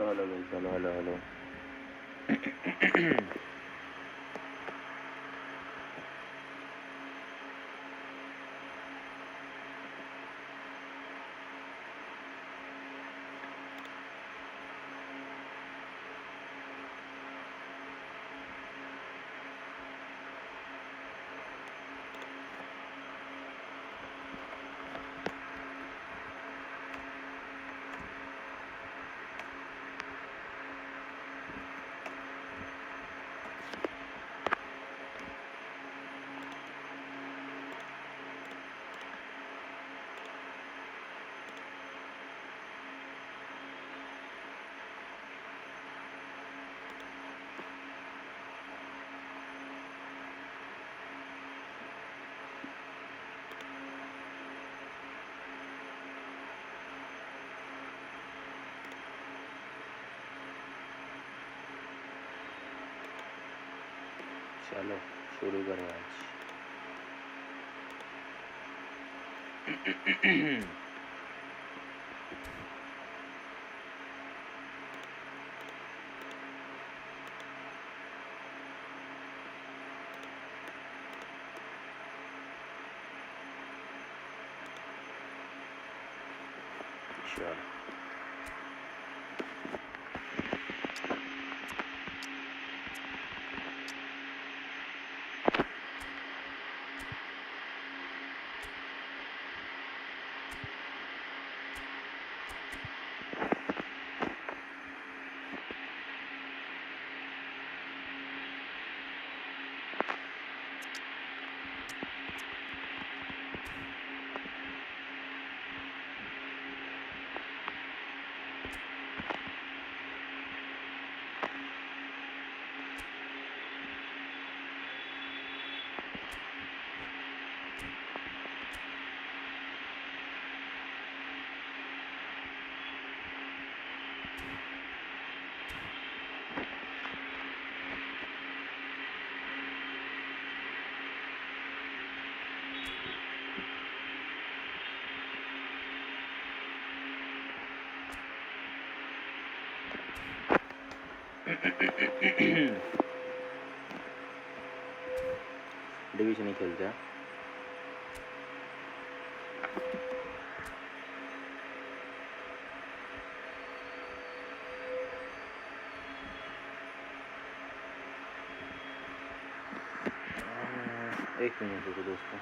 Hello guys, hello. चलो शुरू करें आज। चलो डिवीजन ही खेलते हैं। एक मिनट रुको दोस्तों।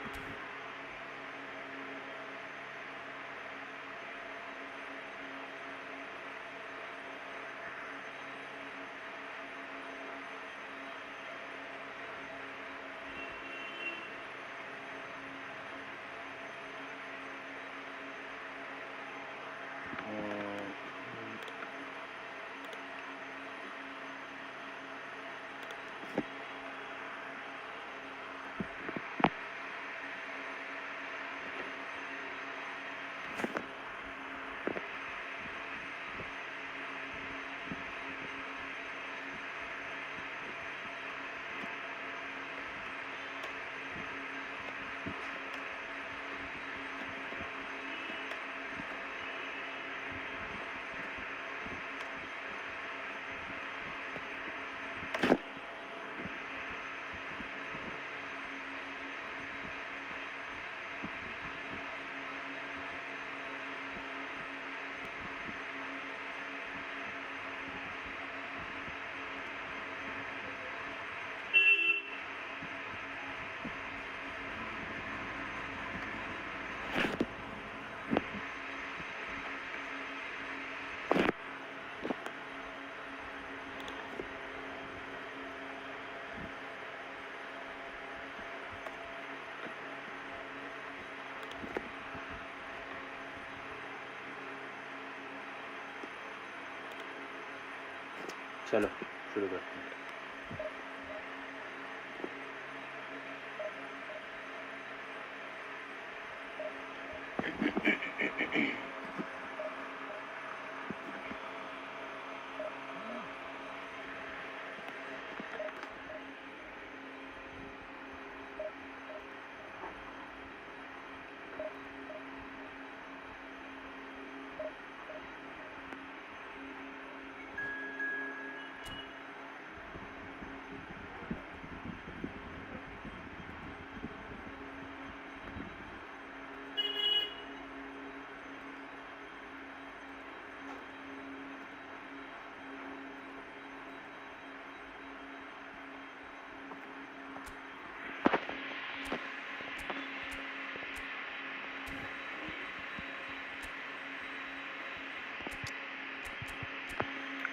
चलो शुरू करते हैं।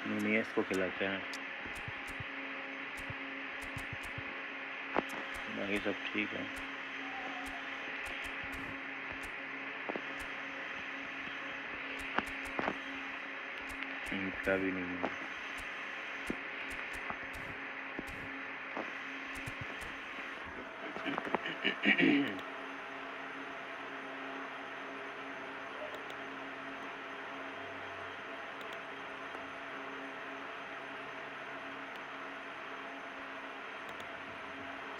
नूनियस को खिलाते हैं, बाकी सब ठीक है। इनका भी नहीं है।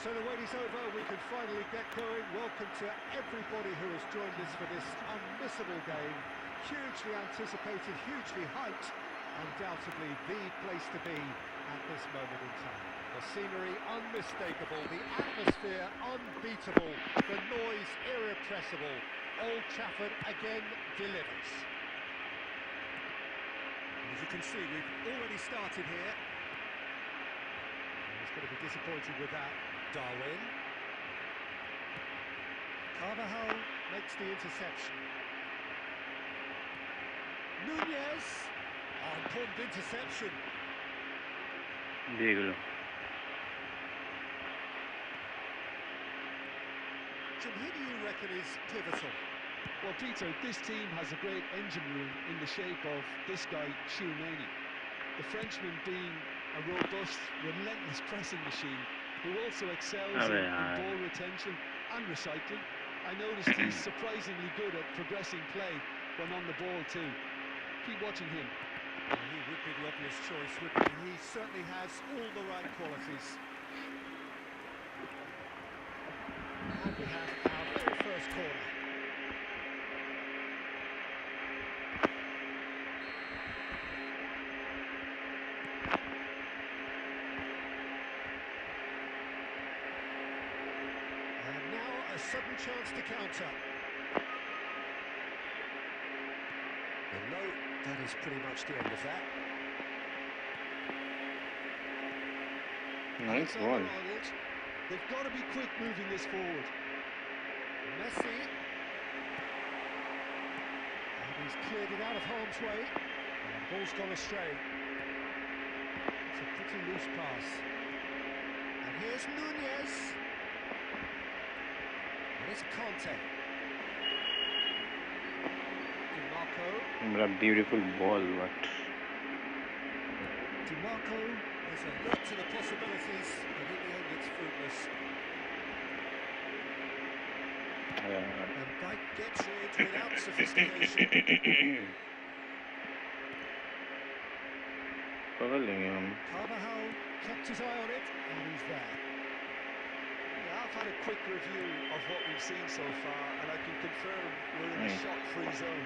So the wait is over, we can finally get going. Welcome to everybody who has joined us for this unmissable game. Hugely anticipated, hugely hyped, undoubtedly the place to be at this moment in time. The scenery unmistakable, the atmosphere unbeatable, the noise irrepressible. Old Trafford again delivers. As you can see, we've already started here. He's going to be disappointed with that. Darwin. Carvajal makes the interception. Nunez. Oh, important interception. देख लो। Jim, who do you reckon is pivotal? Well, Peter, this team has a great engine room in the shape of this guy, Chouameni. The Frenchman being a robust, relentless pressing machine who also excels in ball retention and recycling. I noticed he's surprisingly good at progressing play when on the ball too. Keep watching him. Well, he would be the obvious choice, wouldn't he? He certainly has all the right qualities. And we have our very first corner. A sudden chance to counter. And no, that is pretty much the end of that. Nice ball. They've got to be quick moving this forward. Messi. And he's cleared it out of harm's way. And the ball's gone astray. It's a pretty loose pass. And here's Nunez. It's Conte. DiMarco. बड़ा beautiful ball, but DiMarco is alert to the possibilities, but in the end it's fruitless. And Bike gets it without sophistication. पकड़ लेंगे हम। Carvajal kept his eye on it, and he's there. I've had a quick review of what we've seen so far, and I can confirm we're in a shot-free zone.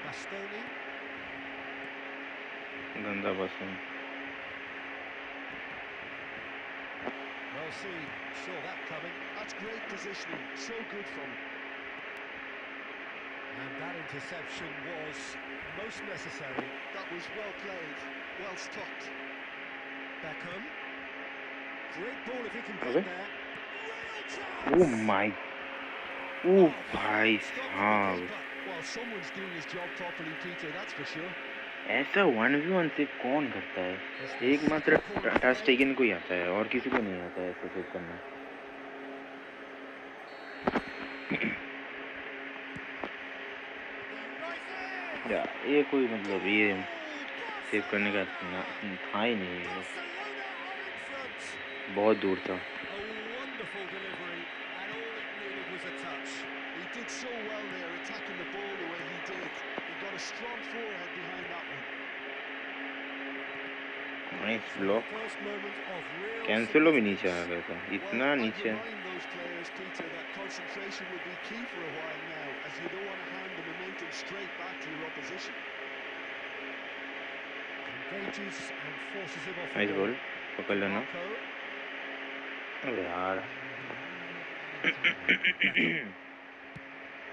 Bastoni. गंदा पसंद। Well seen, saw that coming. That's great positioning, so good from him. And that interception was most necessary. That was well played, well stopped. Beckham. Great ball if he can get there. Oh my! Oh भाई साहब! Well, someone's doing his job properly, Peter. That's for sure. ऐसा 1v1 से कौन करता है? एकमात्र touch taken को ही आता है और किसी को नहीं आता है ऐसा सेव करना। या ये कोई मतलब ये सेव करने का था ही नहीं है। बहुत दूर था। He did so well there, attacking the ball the way he did. He got a strong forehead behind that one. Nice block. Cancelo भी नीचे आ गया था, इतना नीचे। Those players, Peter, that concentration will be key for a while now, as you don't want to hand the momentum straight back to your opposition. Engages and forces him off. Nice ball, पकड़ लेना। अबे यार।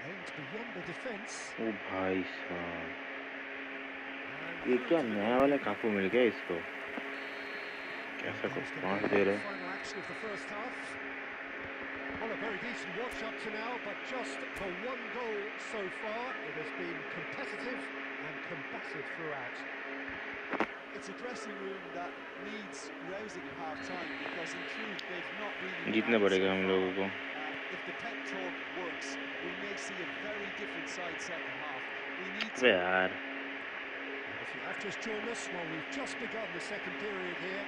Aimed beyond the defense. ओ भाई साहब, ये क्या नया वाला काफू मिल गया इसको? कैसा कुछ पास दे रहे? Final action of the first half. Well, a very decent watch up to now, but just the one goal so far. It has been competitive and combative throughout. it's a dressing room that needs rousing at half-time because in truth they've not really जीतना been पड़ेगा so हम far. लोगों को If the pep talk works, we may see a very different side second half. We need अबे to. यार If you have just joined us, well, we've just begun the second period here.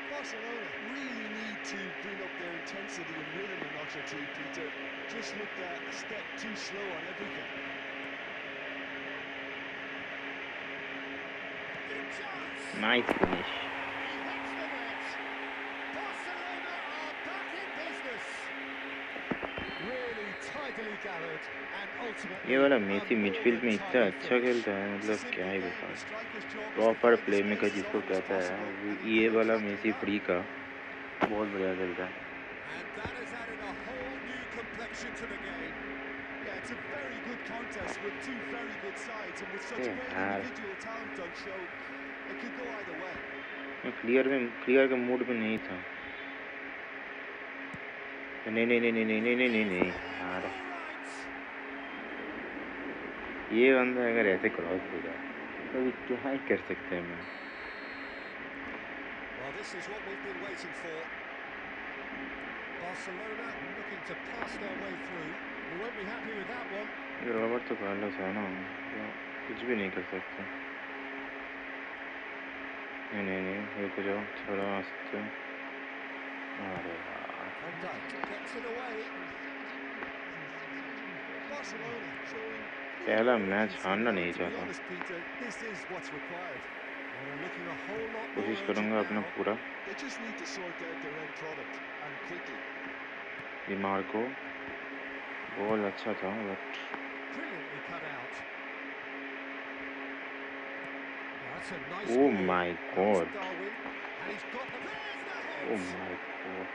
Barcelona really need to bring up their intensity and rhythm a notch or two, Peter. Just looked a step too slow on everything. Nice finish He hits the net. Barcelona are back in business. Really tidily gathered and ultimately ये वाला a Messi more midfield में than इतना tidy अच्छा finish. खेलता है It's a मतलब क्या simple ही game. बता The striker's job is to proper find the play space maker as जिसको often as कहता है possible, and he ये did वाला exactly मेसी that. फ्री का बहुत बढ़िया खेलता है And that has added a whole new complexion to the game. Yeah, it's a very good contest with two very good sides, and with such अबे great यार individual talent on show, it could go either way. मैं clear के mood में नहीं था नहीं नहीं नहीं नहीं नहीं नहीं नहीं नहीं नहीं यार All right. ये बंदा अगर ऐसे क्रॉस देगा तो अभी क्या ही कर सकते हैं मैं Well, this is what we've been waiting for. Barcelona looking to pass their way through. We won't be happy with that one. ये रॉबर्ट तो कार्लोस है ना तो कुछ भी नहीं कर सकते नहीं नहीं नहीं रुक जाओ थोड़ा आस्ते अरे यार Van Dijk gets it away. Barcelona showing पहला little मैच urgency हारना now, नहीं to be चाहता honest, Peter, this is what's required. Well, they're looking a whole lot more कोशिश urgent करूँगा अपना now. पूरा They just need to sort out their end product, and quickly. बीमार को ball अच्छा था but Brilliantly cut out. Well, that's a nice Oh ball. my That was God. Darwin. And he's got the... There's the hit! oh my god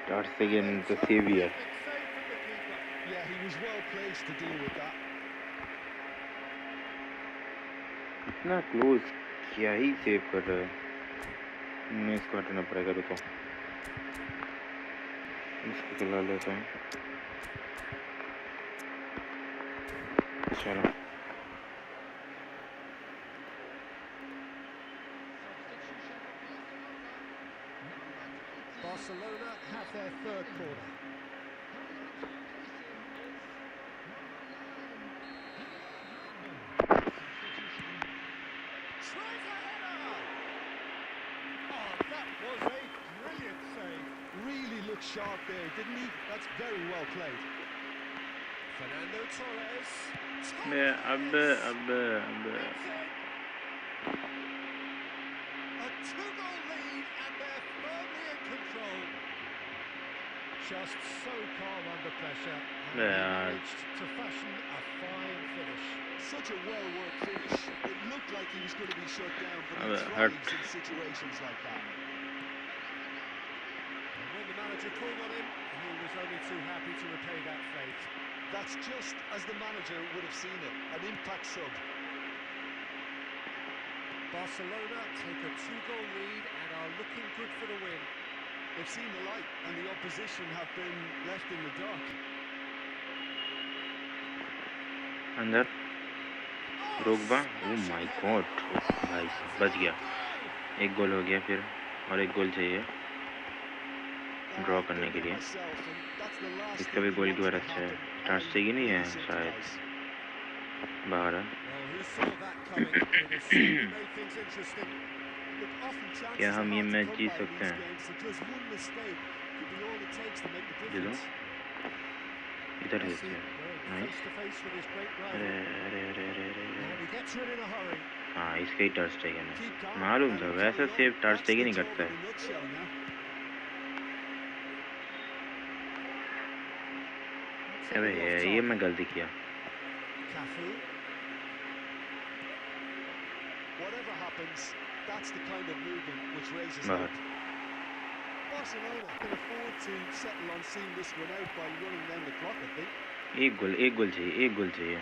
that's And again a the savior terrific save from the keeper. Yeah, he was well placed to deal with that. इतना close क्या ही save कर रहा है मैं इसको हटाना पड़ेगा रुको इसको खिला लेता हूँ चलो Barcelona have their third corner. Tries a header! Oh, that was a brilliant save. Really looked sharp there, didn't he? That's very well played. Fernando Torres. मैं अब It's in. A two-goal lead and they're firmly in control. Just so calm under pressure. And they Yeah. managed to fashion a fine finish. Such a well-worked finish. It looked like he was going to be shut down, but he hurt. thrives in situations like that. And when the manager called on him, he was only too happy to repay that fate. That's just as the manager would have seen it, an impact sub. Barcelona take a two-goal lead and are looking good for the win. They've seen the light, and the opposition have been left in the dark. अंदर रोकबा ओ my God भाई बच गया एक गोल हो गया फिर और एक गोल चाहिए ड्रॉ करने के लिए इसका भी गोल कीपर अच्छा है स्टार्ट चाहिए नहीं है शायद बाहर है Well, who saw that coming? It has certainly made things interesting. Look, often chances क्या are हम ये hard to match come Jeet by in सकते these हैं games, so just one mistake could be all it takes to make the दे दो difference. इधर Messi देते हैं going nice face to face with his great अरे rival. अरे अरे अरे अरे And he gets rid in a hurry. हाँ इसका ही टच टेकन है Keep calm मालूम and था carry वैसा on. Save touch That's taken the he job करता in है a nutshell now. Let's अबे have a look ये off मैं गलती किया Cafu. Whatever happens, that's the kind of movement which raises बाहर hope. Barcelona can afford to settle on seeing this one out by running down the clock, I think. एक गोल चाहिए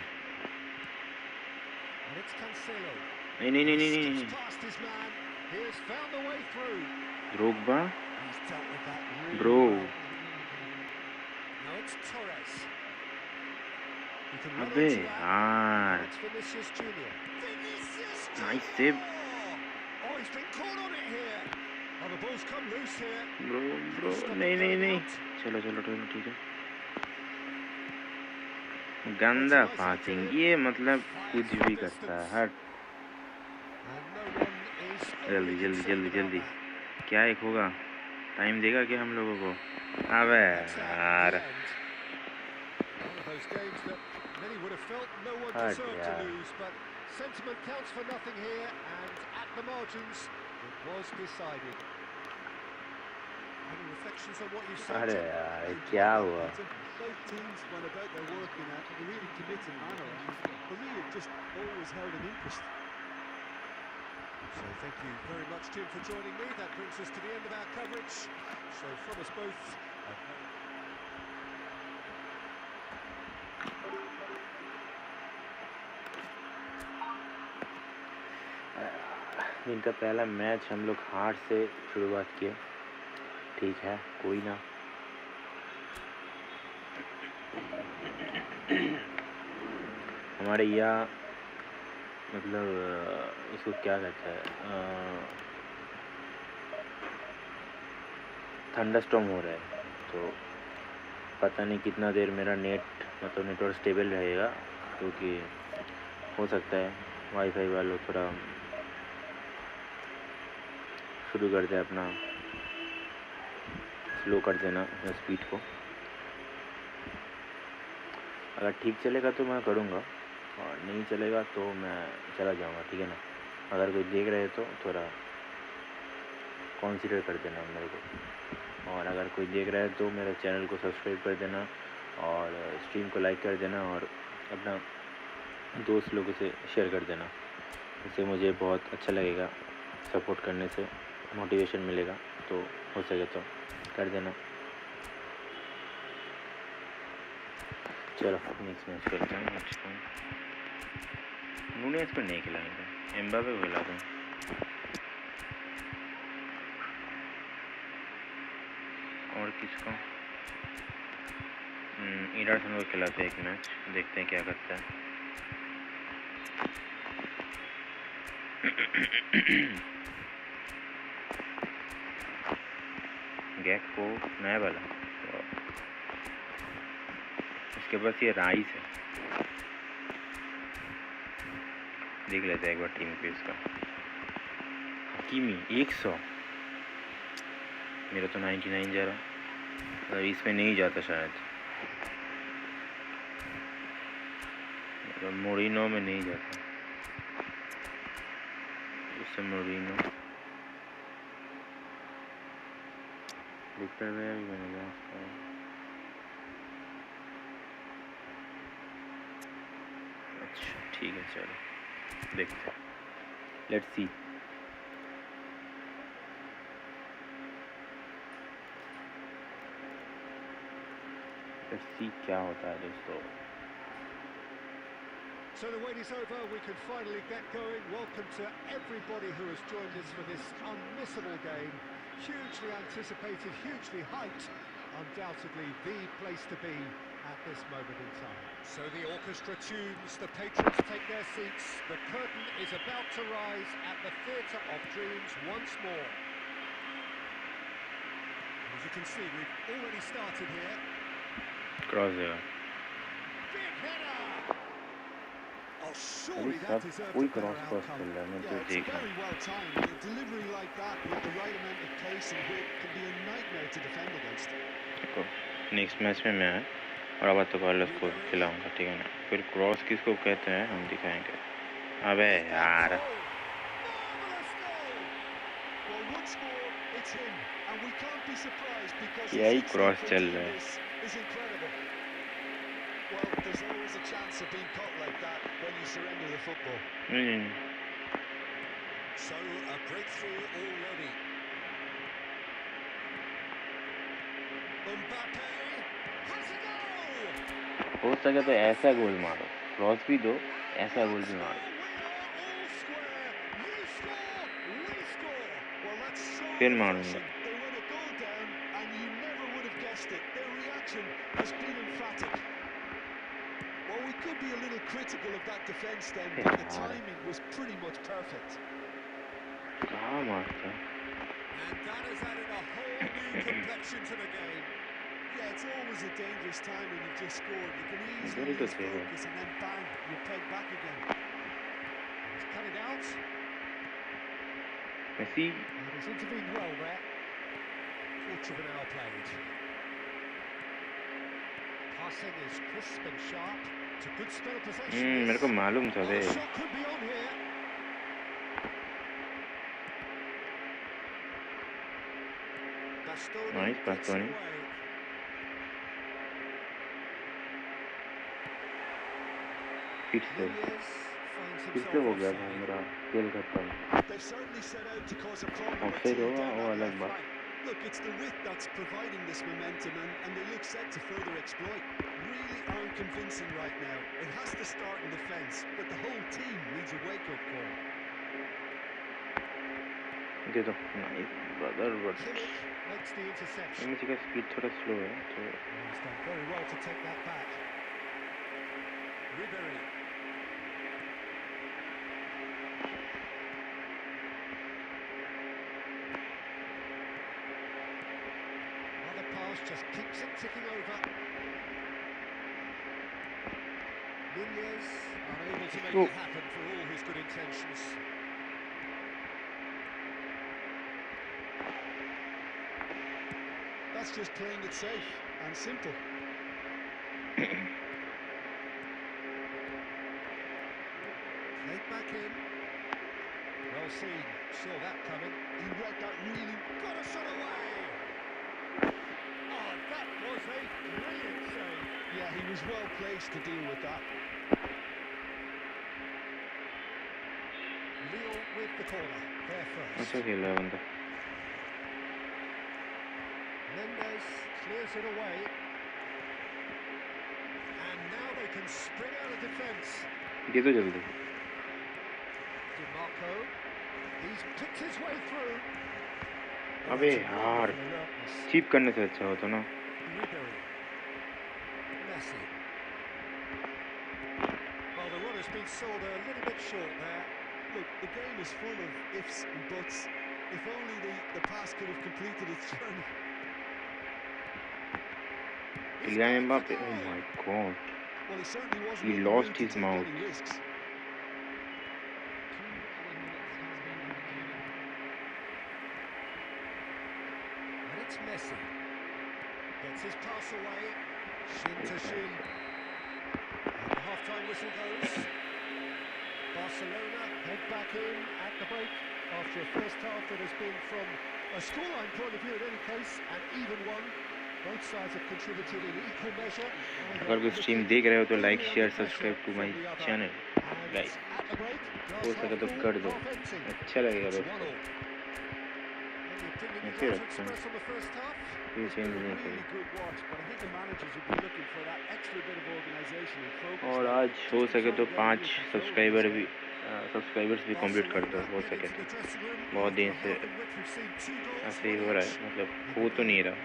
And it's Cancelo. नहीं नहीं नहीं He नहीं skips नहीं past his man. He has found the way through. रोकबा He's dealt with that really Bro. well. Now it's Torres. He can run अबे onto that. यार It's Vinicius Junior. Vinicius nice save Oh, he's been caught on it here. Oh, the ball's come loose here. Bro bro Stop it नहीं नहीं going नहीं out. चलो चलो चलो ठीक है Well, it's गंदा a nice पासिंग header. ये मतलब Fires कुछ from भी करता है distance. हट And no one is जल्दी overly जल्दी concerned जल्दी about जल्दी that. क्या एक होगा टाइम देगा क्या हम लोगों को अबे That's that, यार the end. One of those games that many would have felt no one हट deserved to यार lose, but sentiment counts for nothing here, and at the margins, it was decided. Any reflections on what you saw, अरे Jim? यार I क्या enjoyed that, हुआ Peter. Both teams went about their work in a really committed manner, and for me, it just always held an interest. So thank you very much, Jim, for joining me. That brings us to the end of our coverage. So from us both, a very इनका पहला match हम लोग हार से शुरुआत किए ठीक है कोई ना हमारे यहाँ मतलब इसको क्या कहते हैं थंडरस्टॉर्म हो रहा है तो पता नहीं कितना देर मेरा मतलब नेटवर्क स्टेबल रहेगा क्योंकि हो सकता है वाईफाई वालों थोड़ा शुरू कर दे अपना स्लो कर देना स्पीड को अगर ठीक चलेगा तो मैं करूँगा और नहीं चलेगा तो मैं चला जाऊँगा ठीक है ना अगर कोई देख रहे तो थोड़ा कंसीडर कर देना मेरे को और अगर कोई देख रहा है तो मेरे चैनल को सब्सक्राइब कर देना और स्ट्रीम को लाइक कर देना और अपना दोस्त लोगों से शेयर कर देना इससे मुझे बहुत अच्छा लगेगा सपोर्ट करने से मोटिवेशन मिलेगा तो हो सके तो कर देना चलो नेक्स्ट मैच करते हैं अच्छा नूनेस को नहीं खिलाएंगे एम्बापे को खिला दूँ और किसको इडरसन को खिलाते हैं एक मैच देखते हैं क्या करता है गैक को नया वाला इसके पास ये राइस है देख लेते हैं एक बार टीम पे इसका हकीमी 100 मेरा तो 99 जा रहा मतलब इसमें नहीं जाता शायद मतलब मोरिनो में नहीं जाता उससे मोरिनो दिखता है भी मैंने अच्छा ठीक है चलो देखते हैं लेट्स सी क्या होता है दोस्तों So the wait is over, we can finally get going. Welcome to everybody who has joined us for this unmissable game. Hugely anticipated, hugely hyped. Undoubtedly the place to be at this moment in time. So the orchestra tunes, the patrons take their seats. The curtain is about to rise at the Theatre of Dreams once more. As you can see, we've already started here. Cross देगा Big header! Oh, surely अभी that सब deserved कोई a better cross cross outcome. चल रहा है मैं Yeah, तो it's देख रहा very well timed. A delivery like that with the right amount of pace and width can be a nightmare to defend against. हूँ नेक्स्ट मैच में मैं और अब तो कार्लोस को खिलाऊंगा ठीक है ना फिर क्रॉस किसको कहते हैं हम दिखाएंगे अबे यार Marvellous goal! Well, once more, it's him, and we can't be surprised because यही his क्रॉस instinct for चल doing रहा है this is incredible. Well, there's always a chance of being caught like that when you surrender the football. So, a breakthrough already. Mbappe has a goal! हो सके तो ऐसा गोल मारो cross भी दो ऐसा गोल भी मारो We are all square. You score, we score. Well, that's so फिर refreshing. मारूंगा They went a goal down, and you never would have guessed it. Their reaction has been emphatic. Well, we could be a little critical of that defence then, but the timing was pretty much perfect. कहाँ मारता? And that has added a whole new complexion to the game. Yeah, it's always a dangerous time when you've just scored. You can easily Goal to lose save. focus and then bang, you're pegged back again. He's cut it out. Messi. And he's intervened well there. Good juvenile played. Passing is crisp and sharp. It's a good spell of possession. मेरे को मालूम था बे. The shot could be on here. Nice pass, Tony. फिर से हो गया था मेरा खेल खत्म. They've certainly set out to cause a problem or Offside two होगा down वो that अलग left बात. flank. Look, it's the width that's providing this momentum, and they look set to further exploit. Really aren't convincing right now. It has to start in defence, but the whole team needs a wake-up call. ये तो nice brother, but Makes the interception. Messi का speed थोड़ा slow है तो. He's done very well to take that back. Ribery. Another pass just keeps it ticking over. Nunez unable to make it happen for all his good intentions. That's just playing it safe and simple. Played back in. Well seen. Saw that coming. He read that really. Got a shot away. Oh, that was a brilliant save. Yeah, he was well placed to deal with that. Lille with the corner. There first. अच्छा खेल रहा है बंदा. Mendes clears it away. And now they can spring out of defence. दे दो जल्दी. DiMarco. He's picked his way through. अबे यार cheap करने से अच्छा होता ना. Ribery. Messi. Well, the run has been sold a little bit short there. Look, the game is full of ifs and buts. If only the pass could have completed its journey. Kylian Mbappe, oh my god. Well, he certainly wasn't He in the lost mood to his take mouth. any risks. And it's Messi. Gets his pass away. Shin to shin. And the half-time whistle goes. Barcelona head back in at the break after a first half that has been, from a scoreline point of view in any case, an even one. Both sides have contributed in equal measure. अगर कोई stream देख रहे हो तो like share subscribe to my channel guys. हो सके तो कर दो, अच्छा लगेगा दोस्तों. ऐसे रखते हैं ये चेंज नहीं करें. और आज हो सके तो 5 सब्सक्राइबर्स भी कंप्लीट कर दो हो सके तो. बहुत दिन से ऐसे ही हो रहा है, मतलब हो तो नहीं रहा.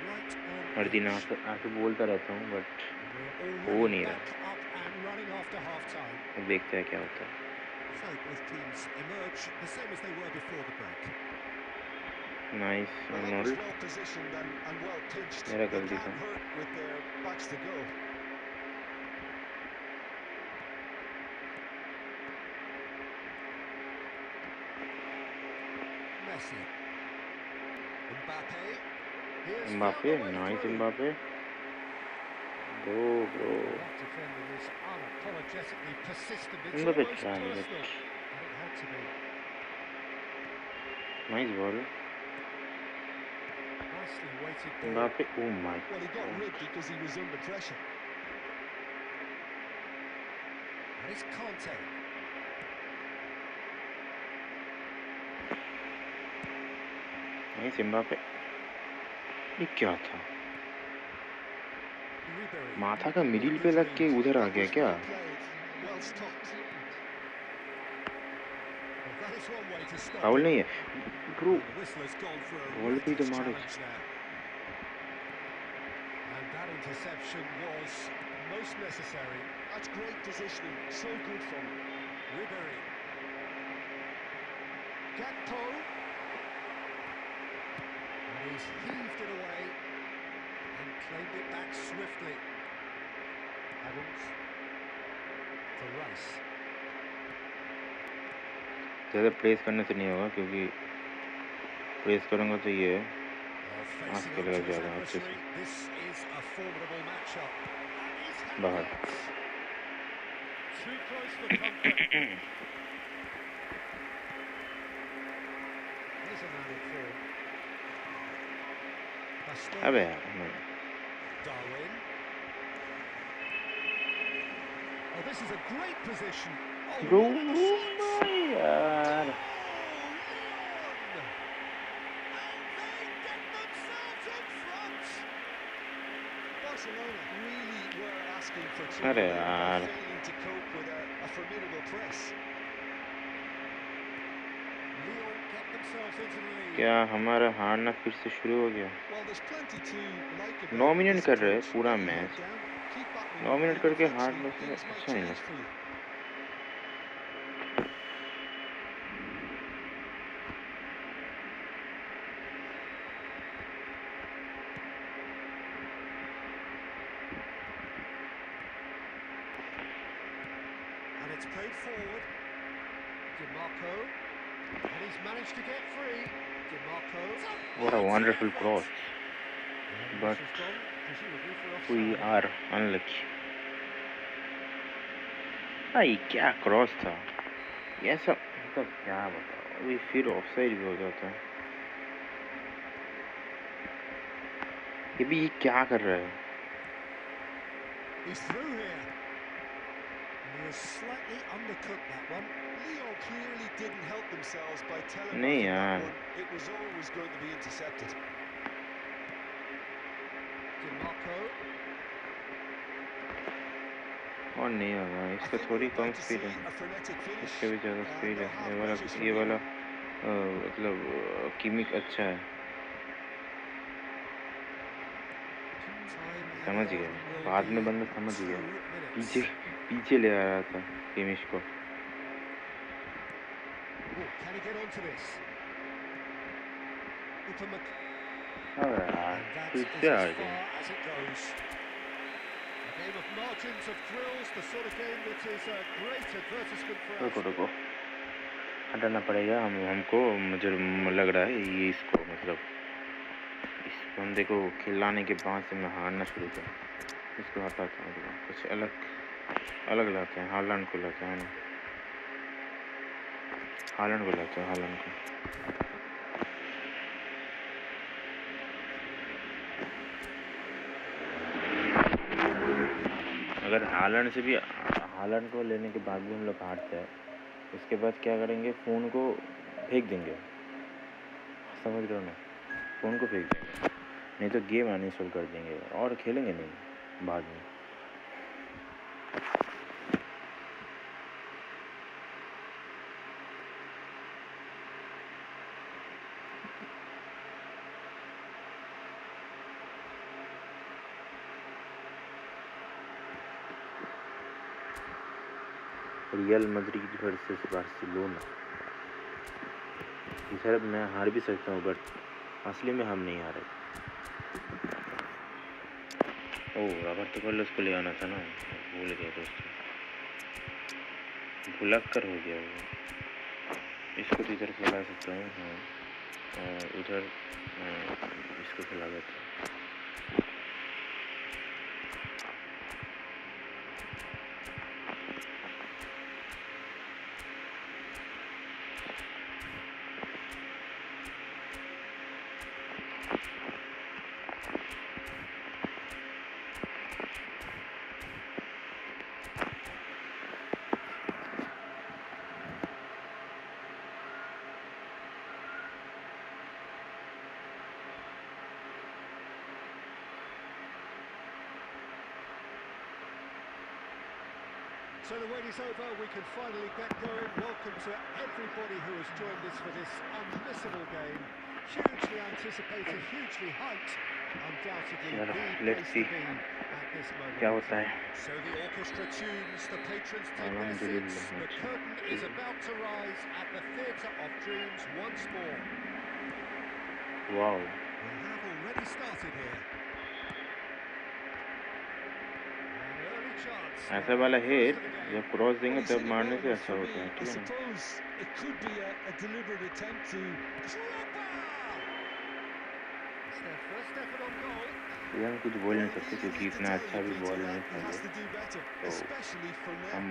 हर दिन आके बोलता रहता हूँ बट हो नहीं रहा. अब देखते हैं क्या होता है. Nice Arnold. मेरा गलती था. Mbappe, nice Mbappe. Go, bro. Mbappe tried it. Nice ball. Mbappe, oh my Well, he got god. ripped because he was under pressure. And it's Conte. Nice Mbappe. ये क्या था? माथा का मिडिल पे लग के उधर आ गया क्या? फाउल नहीं है ब्रो. बॉल भी तो मारो. And that interception was most necessary. That's great positioning, so good from him. Ribery. Gakpo. And he's heaved it away and claimed it back swiftly. Adams. For Rice. ज़्यादा press करने से नहीं होगा क्योंकि press करूँगा तो ये आँख Facing के up लगा to his ज़्यादा अच्छे adversary, से this is a formidable matchup. And he's had बाहर। it. Too close for comfort. Here's a man in form. अबे Bastoni. यार Darwin. Oh, this is a great position. Oh, bro what are the shots? यार Oh, Leon! And they get themselves in front. Barcelona really were asking for trouble अरे here by यार failing to cope with a formidable press. Leon get themselves into the lead. क्या हमारा हारना फिर से शुरू हो गया? Well, there's plenty to like 9 about minute this कर रहे हैं approach. पूरा Let your match, head down, keep battling 9 on, minute and करके eventually हारने से things might अच्छा नहीं change लगता। for you. And it's played forward. DiMarco. And he's managed to get free. DiMarco. What a wonderful cross, but This has gone, presumably for we offside. are unlucky। भाई क्या cross था ये सब, मतलब क्या बताओ, अभी फिर ऑफसाइड भी हो जाता है। ये भी क्या कर रहा है? He's through here. And he has slightly undercooked that one. Lyon clearly didn't help themselves by नहीं telegraphing यार that one. It was always going to be intercepted. DiMarco. और नहीं होगा, I इसका think थोड़ी we're come about to speed see है, a frenetic finish, इसका भी ज़्यादा and स्पीड है। they'll have measures from ये here वाला on. मतलब किमिक अच्छा है, Time समझ added गया। on will बाद में be बंदा समझ 2 गया, minutes. पीछे पीछे ले आ रहा था किमिश को। Oh, can he get onto this? अबे यार And that फिर is से आ as गया। far as it goes. A game of margins of thrills, the sort of game that is a great advertisement for our रुको sport. रुको, हटाना पड़ेगा हमको, मुझे लग रहा है ये इसको मतलब इस बंदे को खिलाने के बाद से मैं हारना शुरू कर, इसको हटाता हूँ, कुछ अलग अलग लाते हैं। हालैंड को लाते हैं ना, हालैंड को लाते हैं, हालैंड को। अगर हालैंड से भी, हालैंड को लेने के बाद भी हम लोग हारते हैं, उसके बाद क्या करेंगे, फ़ोन को फेंक देंगे, समझ रहे हो ना, फ़ोन को फेंक देंगे, नहीं तो गेम अनइंस्टॉल कर देंगे और खेलेंगे नहीं बाद में। रियल मैड्रिड वर्सेस बार्सिलोना, इधर मैं हार भी सकता हूँ बट असली में हम नहीं हारे। ओह रॉबर्टो कार्लोस को ले आना था ना, भूल गए दोस्तों, भुलक कर हो गया वो। इसको तो इधर खिला सकता हूँ, हाँ, और उधर इसको खिला देता हूँ। So the wait is over, we can finally get going. Welcome to everybody who has joined us for this unmissable game. Hugely anticipated, hugely hyped, Undoubtedly चलो the let's place see to be at this क्या moment. होता है. So the orchestra tunes, the patrons take their seats. अल्हम्दुलिल्लाह. The अच्छा curtain is ठीक about to rise at the theatre of dreams once more. है. Wow. We have already started here. An early chance. ऐसा वाला hit First of the game. जब cross Well, देंगे he's तब hit it मारने well से enough अच्छा for होता me. है. I ठीक है ना. suppose it could be a deliberate attempt to. Drogba! It's their first effort on goal. ये हम कुछ बोल Well, नहीं you सकते really क्योंकि need to इतना tell अच्छा you, भी Peter, बॉल नहीं that he था has ये. to do better, तो especially from now. हम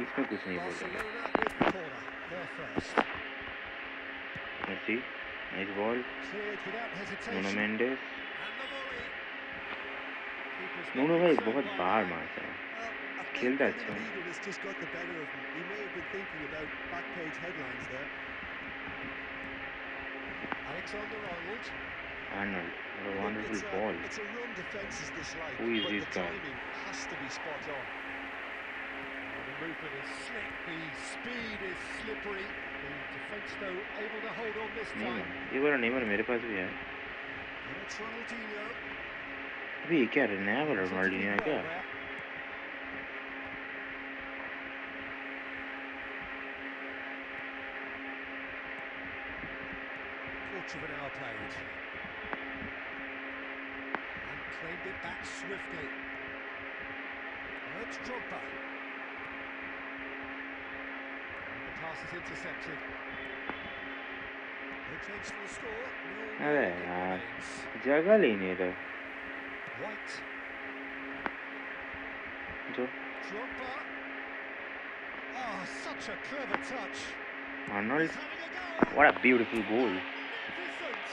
इसमें कुछ नहीं बोलेंगे. Barcelona with the corner. There first. Messi nice ball. Cleared without Nuno hesitation. Mendes. And the volley. Keeper's not Nuno भाई concerned बहुत by बाहर that. मारता है. Well, I think खेलता a अच्छा little है. eagerness just got the better of him. He may have been thinking about back page headlines there. Alexander-Arnold. Arnold, what a Look, wonderful ball. it's a run defence is dislike, Who is but this the guy? timing has to be spot on. The movement is slick, the speed is slippery. The defence, though, able to hold on this time. ये वाला Neymar मेरे पास भी है. And it's Ronaldinho. अभी ये क्या नया वाला He's रोनाल्डिनो है interviewed क्या? well there. Quarter of an hour played. And claimed it back swiftly. Now it's Drogba. And the pass is intercepted. No change to the score. अरे 0-0 it यार remains. जगह ले नहीं रहा. White. जो Drogba. Oh, such a clever touch. Arnold. He's having a go. What a beautiful goal. Magnificent.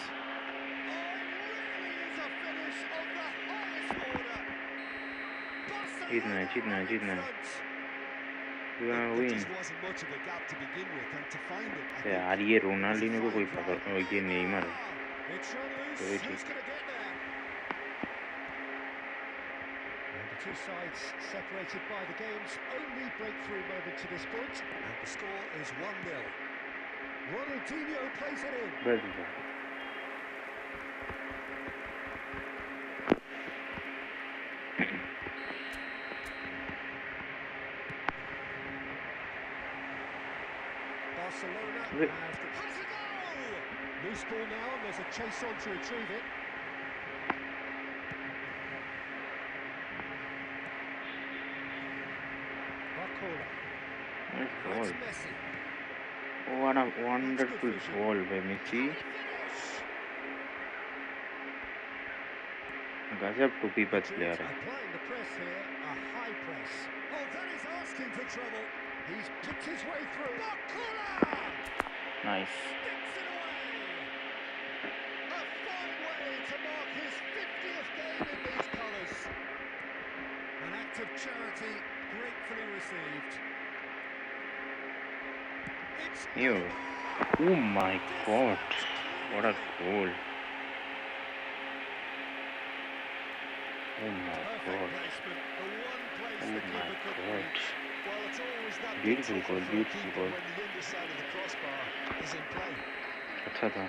Oh, it really is a finish of the highest order. जीतना है, Barcelona जीतना है, are in जीतना है. front. We're gonna There win. just wasn't much of a gap to begin with, and to find it, I यार think, ये was a Ronaldinho को कोई fine पकड़. try. ये नेमर है. It's run loose. तो भी Who's ठीक. going to get there? And the two sides separated by the game's only breakthrough moment to this point. And the score is 1-0. Ronaldinho plays it in. बस बस. Barcelona Wait. have the... Has a goal! Loose ball now, and there's a chase on to retrieve it. Barcola. Nice Now ball. it's Messi. What a That's good wonderful vision. ball by Messi. Can he finish? गजब टोपी पर Madrid player है. applying the press here, a high press. Oh, that is asking for trouble. He's picked his way through. Barcola! Nice. Sticks it away! A fine way to mark his 50th game in these colours. An act of charity gratefully received. It's Yo. Oh my God. What a goal. Oh my perfect God. placement. The one place Oh the my keeper couldn't God. reach. Well, it's always that bit Beautiful tougher goal, for a beautiful keeper goal. when the underside of the crossbar is in play. अच्छा था.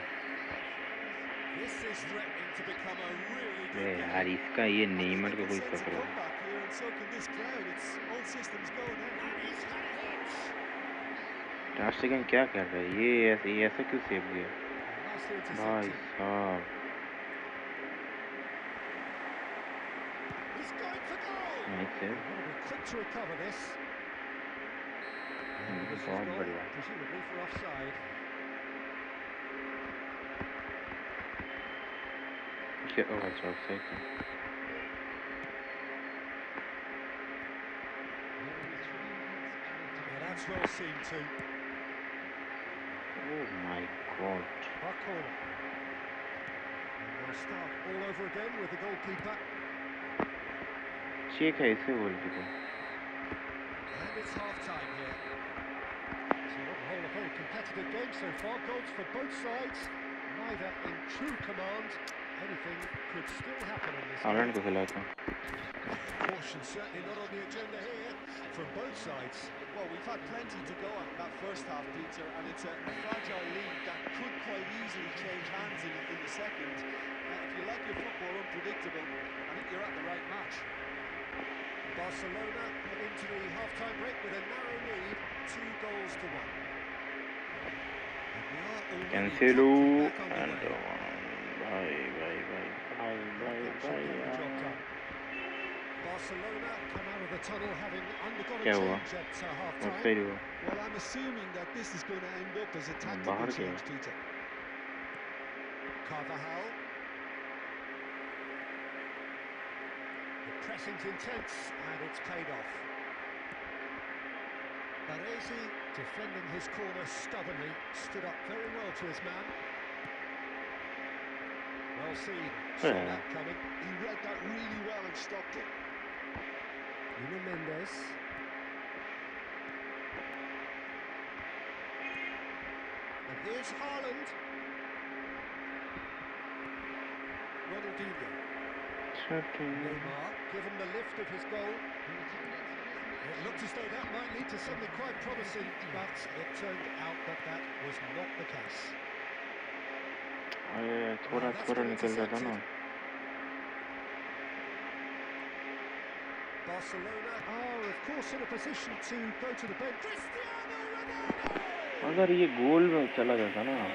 This is threatening to become a really अरे good यार game. इसका ये I think Neymar they का can कोई sense a पकड़ो. comeback here, and so can this crowd. It's all systems go now. And he's had a hit. राष्ट्रगण क्या कर रहा है? ये ऐसा क्यों सेव किया? Nicely भाई intercepted. साहब. He's going for goal. Nice save. Want to be quick to recover this. And the whistle's बहुत gone, बढ़िया. presumably for offside. क्या ओह अच्छा ऑफसाइड था. Yeah, that's well seen too. Oh my God. Barcola. And they'll start all over again with the goalkeeper. Check है इसे गोल की तो. And it's half-time here. So on the whole, a very competitive game so far. Goals for both sides. Neither in true command. Anything could still happen in this Holland game. को खिलाया था. Caution certainly not on the agenda here from both sides. Well, we've had plenty to go at that first half, Peter, and it's a fragile lead that could quite easily change hands in the second. If you like your football unpredictable, I think you're at the right match. Barcelona head into the half-time break with a narrow lead, 2-1. And we are already Cancelo back and underway. bye Get the job यार done. Barcelona come out of the tunnel having undergone a क्या हुआ? change at half-time. Offside हुआ Well, I'm assuming that this is going to end up as a tactical बाहर गया change, Peter. Carvajal. The pressing's intense and it's paid off. Baresi, defending his corner stubbornly, stood up very well to his man. Well seen, saw that coming. He read that really well and stopped it. Nuno Mendes. And here's Haaland. Ronaldinho. Neymar, given the lift of his goal. It looked as though that might lead to something quite promising, but it turned out that that was not the case. अरे थोड़ा निकल रहा था ना Barcelona are of course in a position to go to the bench. Cristiano Ronaldo! अगर ये गोल में चला जाता ना No,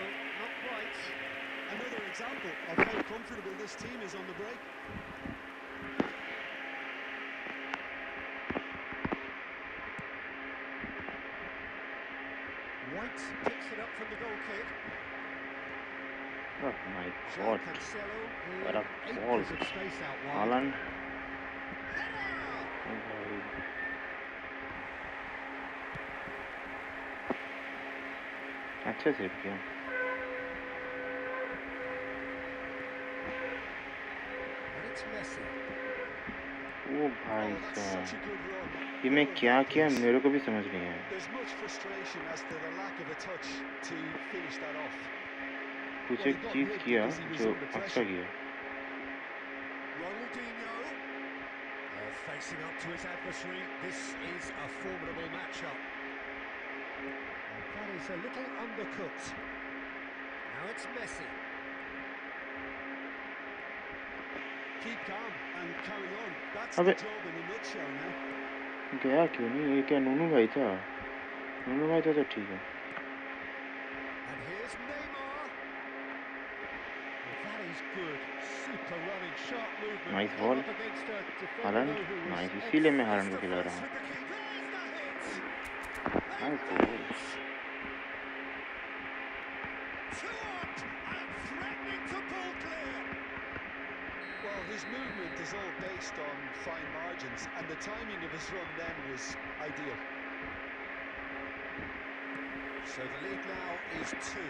not quite. Another example of how comfortable this team is on the break. White picks it up from the goal kick. oh my João god Cancelo what a in ball acres of space out wide. Haaland Header! अच्छा save किया And it's Messi. ओ भाई Oh, that's साहब such a good run. ये मैं Well क्या done, किया please. मेरे को भी समझ नहीं आया There's much frustration as to the lack of a touch to finish that off. कुछ Well, he एक got चीज rid किया because he was जो under अच्छा pressure. किया Ronaldinho. Facing up to his adversary. This is a formidable matchup. And that is a little undercooked. Now it's Messi. Keep calm and carry on. That's अबे the job in a nutshell now. गया क्यों नहीं ये क्या नूनू भाई था तो ठीक है And here's Neymar. Well, that is good. Super running, sharp movement. Nice Came ball. up against a defender Haaland, though who was nice. इसीलिए मैं face हालैंड को to खिला face रहा हूँ with the keeper. There's the hit. Nice They've ball done it. Two up and threatening to pull clear. Well, his movement is all based on fine margins, and the timing of his run then was ideal. So the lead now is 2.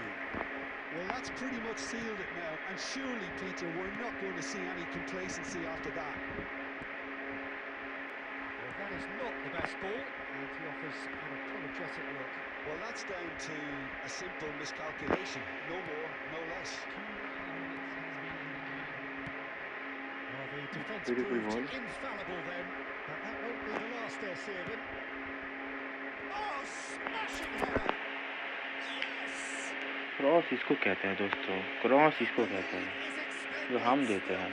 Well, that's pretty much sealed it now, and surely, Peter, we're not going to see any complacency after that. Well, that is not the best ball, and he offers an apologetic look. Well, that's down to a simple miscalculation. No more, no less. Well, the defence Beautiful proved ball. infallible then, but that won't be the last they'll see of him. Oh, smashing header! Yes! Cross इसको कहते हैं दोस्तों cross इसको कहते हैं जो हम देते हैं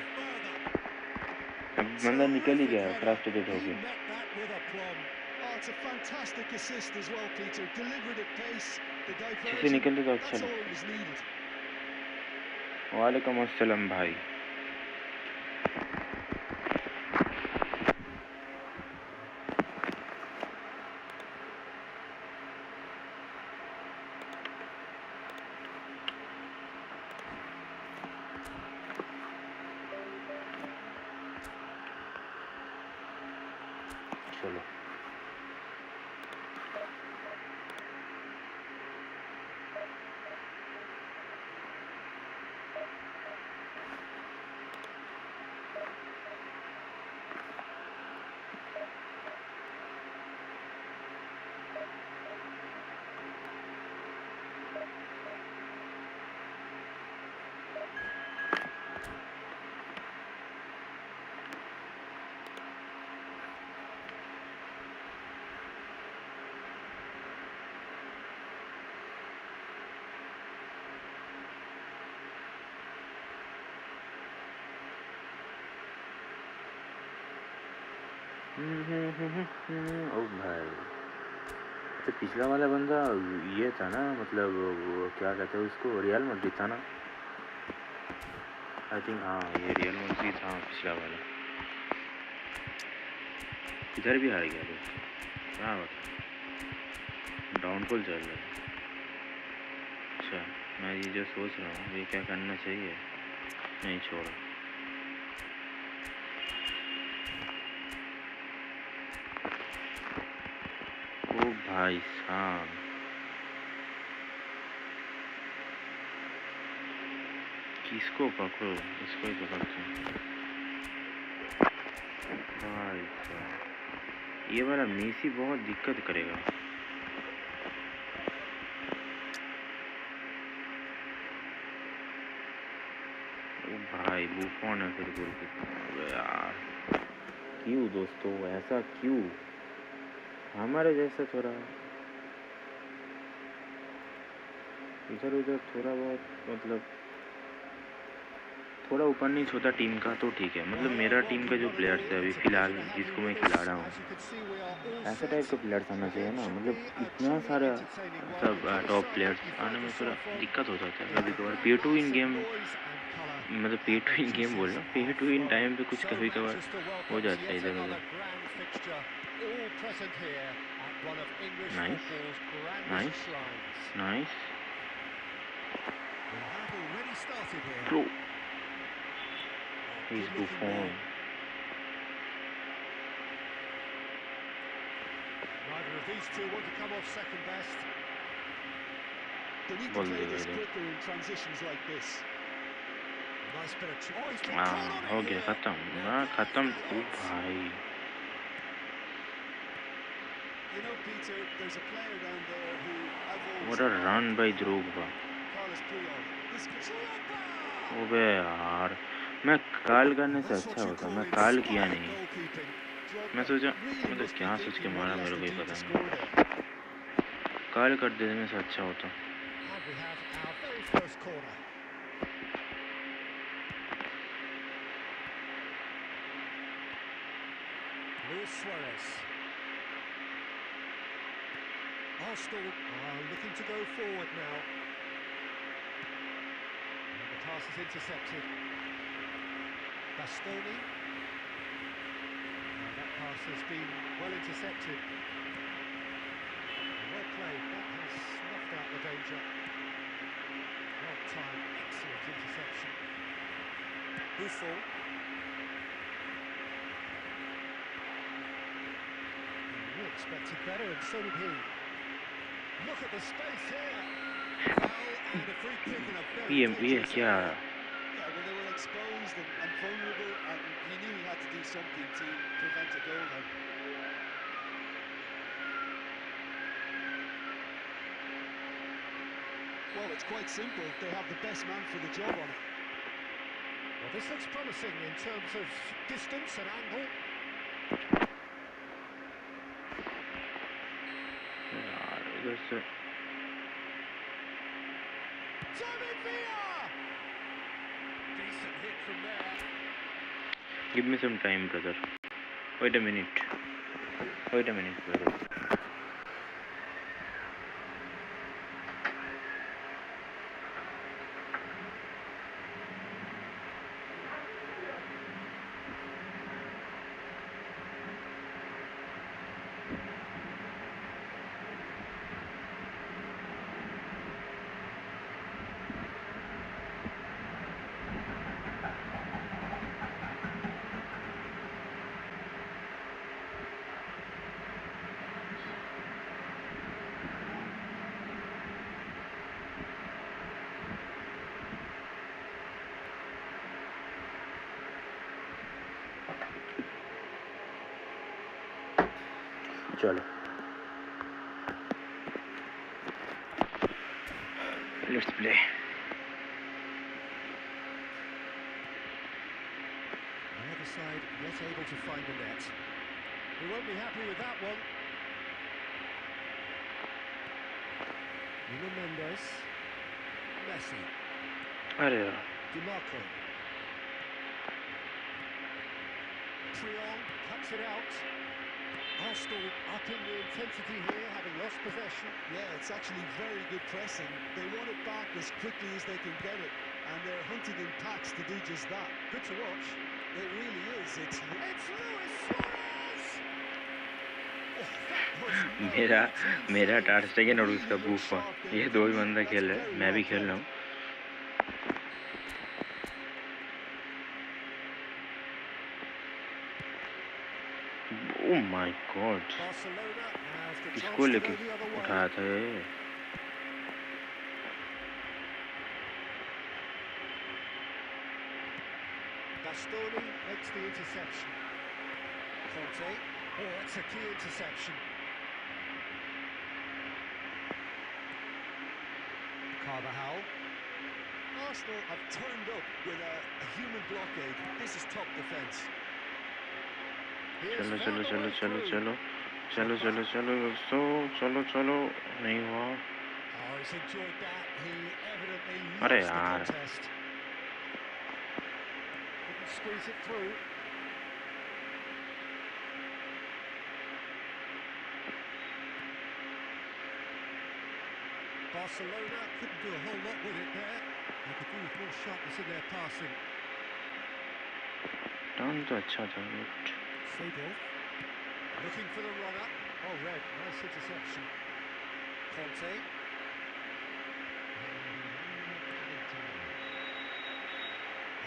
अब बंदा निकल ही गया फ्रस्ट्रेटेड हो He गया met that with aplomb. Oh, it's a fantastic assist as well, Peter. Delivered at pace, the अच्छे से diversion, निकलते तो अच्छा that's all लगता that was needed. वालेकुम अस्सलाम भाई चलो ओ भाई, तो पिछला वाला बंदा ये था ना, मतलब वो क्या कहते हैं उसको, रियल मैड्रिड था ना, आई थिंक। हाँ, ये रियल मैड्रिड था पिछला वाला। इधर भी हार गया दोस्तों, क्या बता, डाउनफॉल चल रहा है। अच्छा, मैं ये जो सोच रहा हूँ ये क्या करना चाहिए, नहीं छोड़ा। ओ भाई साहब, किसको पकड़ो, इसको ही पकड़ते हैं। भाई साहब, ये वाला मेसी बहुत दिक्कत करेगा। ओ भाई, बुफॉन है फिर गोल की। यार क्यों दोस्तों, ऐसा क्यों? हमारे जैसा थोड़ा इधर उधर थोड़ा बहुत, मतलब थोड़ा ऊपर नीच होता टीम का तो ठीक है। मतलब मेरा टीम का जो प्लेयर्स है अभी फ़िलहाल जिसको मैं खिला रहा हूँ, ऐसा टाइप का प्लेयर्स आना चाहिए ना। मतलब इतना सारा सब टॉप प्लेयर्स आने में थोड़ा दिक्कत हो जाता है कभी कभार। पे टू इन गेम, मतलब पे टू इन गेम बोल रहा हूँ, पे टू इन टाइम पे कुछ कभी कभार हो जाता है इधर उधर। Nice nice nice pro, he's Buffon. Neither of these two want to come off second best. They need to बोल play दे भाई this दो। quicker in transitions like this. Nice bit of. Oh, he's been हाँ, caught on हो it गया here. खत्म, Now हाँ can he खत्म। ओ create? भाई, You know, Peter, there's a player down there who I've always what a run admired. by Drogba. Carlos Puyol. This could... ओबे यार, मैं काल करने से That's अच्छा what you होता, call मैं काल किया inspired नहीं। goalkeeping. मैं Drogba सोचा, really मतलब must be क्या सोच के thinking what मारा he has मेरे to को ही do to पता score नहीं। there. काल कर देने से अच्छा होता। And we have our very first corner. Luis Suarez. Arsenal are looking to go forward now. And the pass is intercepted. Bastoni. That pass has been well intercepted. Well played, that has snuffed out the danger. Well timed, excellent interception. Buffon. We expected better, and so did he. Look at the space here. Well, and a free kick in a very ये dangerous क्या? area. Yeah, well, they were exposed and vulnerable, and he knew he had to do something to prevent a goal then. Well, it's quite simple. They have the best man for the job on it. Well, this looks promising in terms of distance and angle. यार उधर से David Villa! Decent hit from there. give me some time brother, wait a minute brother. चलो let's play. The other side yet able to find the net. We won't be happy with that one. Nuno Mendes. Messi. अरे यार, Di Marco. Trion cuts it out. Arsenal upping the intensity here, having lost possession. Yeah, it's actually very good pressing. They want it back as quickly as they can get it, and they're hunting in packs to do just that. Good to watch. It really is. It's Luis Suarez! Oh, that was no मेरा routine मेरा save. टार स्टेगन और Really उसका looks BofA, sharp there. ये दो ही For me, बंदा that's खेल रहा है, very मैं भी well खेल रहा played. हूँ. Oh my God, Barcelona have the किसको chance to लेके go the other way. उठाया था ये? Bastoni makes the interception. Conte. Oh, that's a key interception. Carvajal. Arsenal have turned up with a human blockade. This is top defence. Here's चलो found चलो a way चलो चलो through. चलो चलो चलो चलो दोस्तों, चलो चलो, नहीं हुआ. Oh, he's enjoyed that. He evidently अरे loves the यार, contest. Couldn't squeeze it through. Barcelona couldn't do a whole lot with it there. They could do with more sharpness in their passing. Turn तो अच्छा था but Seedorf looking for the runner. Oh, Red, nice interception. Conte.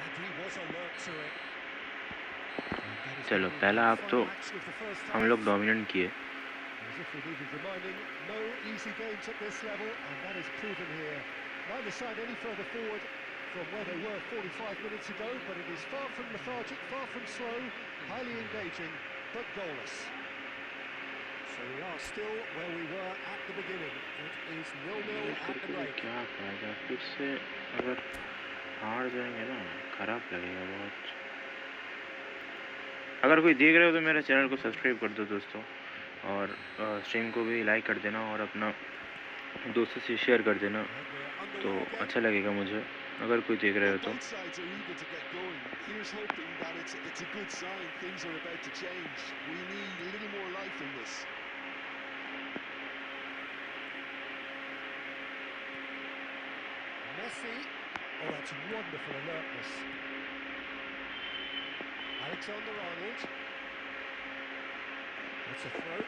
And he was alert to it. And that is चलो gonna be पहला the half तो final action of the first हम half. लोग dominant किए. As if we needed reminding, no easy games at this level, and that is proven here. Neither side any further forward from where they were 45 minutes ago, but it is far from lethargic, far from slow, highly engaging, but goalless. So we are still where we were at the beginning. It is 0-0 at the break. क्या फायदा, फिर से अगर हार जाएंगे ना खराब लगेगा बहुत. अगर कोई देख रहे हो तो मेरे चैनल को सब्सक्राइब कर दो दोस्तों, और स्ट्रीम को भी लाइक कर देना, और अपना दोस्तों से शेयर कर देना, And we're तो underway again. अच्छा लगेगा मुझे अगर कोई देख रहे हो तो. Both sides are eager to get going. Here's hoping that it's a good sign. Things are about to change. We need a little more life in this. Messi. Oh, that's wonderful alertness. Alexander-Arnold. That's a throw.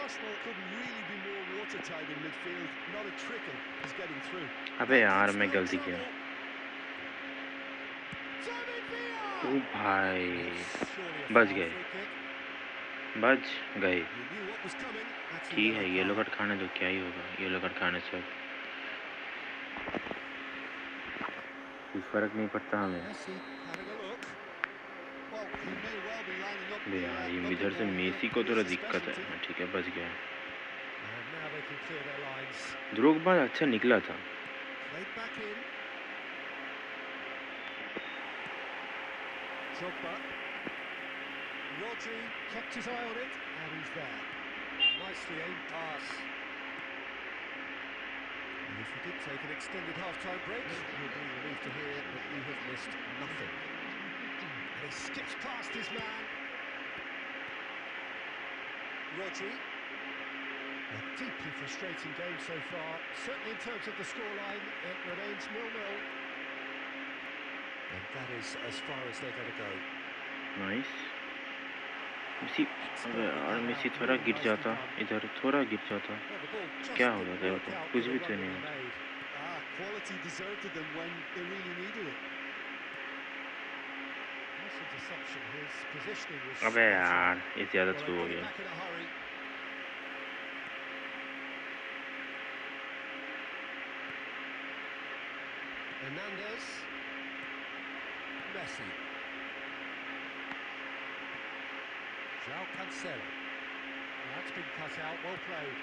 Arsenal couldn't really be more watertight in midfield. Not a trickle is getting through. अबे यार मैं गलती किया. David Villa! ओ भाई, Surely a बच foul गए, free kick. बच गए. You knew what was coming. That's a ठीक है, yellow येलो card. कार्ड खाने तो क्या ही होगा, येलो कार्ड खाने से अब कुछ फर्क नहीं पड़ता हमें. Messi having a look. Well, he may well be lining up अबे the यार, ये booking इधर से ball here. मेसी को It थोड़ा is a दिक्कत है. specialty. हाँ ठीक है, बच गया. And now they can clear their lines. द्रोगबा अच्छा निकला था. Played back in. Drogba. Rodri kept his eye on it, and he's there. Nicely aimed pass. And if you did take an extended half-time break, you'll be relieved to hear that you have missed nothing. And he skips past his man. Rodri. A deeply frustrating game so far. Certainly in terms of the scoreline, it remains 0-0. And that is as far as they're going to go. Nice. Messi, अबे यार Messi थोड़ा गिर जाता, इधर थोड़ा गिर जाता, Well, the ball just क्या didn't होता था work तो out कुछ with भी the तो run नहीं that he होता. made. Quality deserted them when they really needed it. Nice interception. His positioning was अबे spot on. यार ये ज़्यादा Well, थ्रू they हो got it गया. back in a hurry. Hernandez. Messi. João Cancelo. That's been cut out. Well played.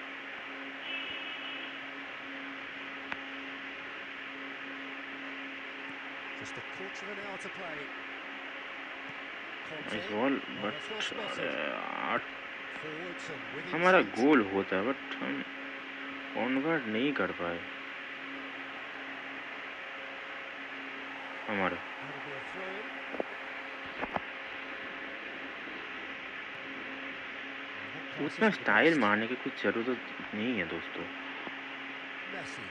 Just a quarter of an hour to play. Conte. Nice ball, Oh, but that's well अरे spotted. यार Forwards and with हमारा intent. गोल होता है but हम convert नहीं कर पाए. हमारा That'll be a throw in. उतना स्टाइल मारने की कुछ जरूरत नहीं है दोस्तों. Messi.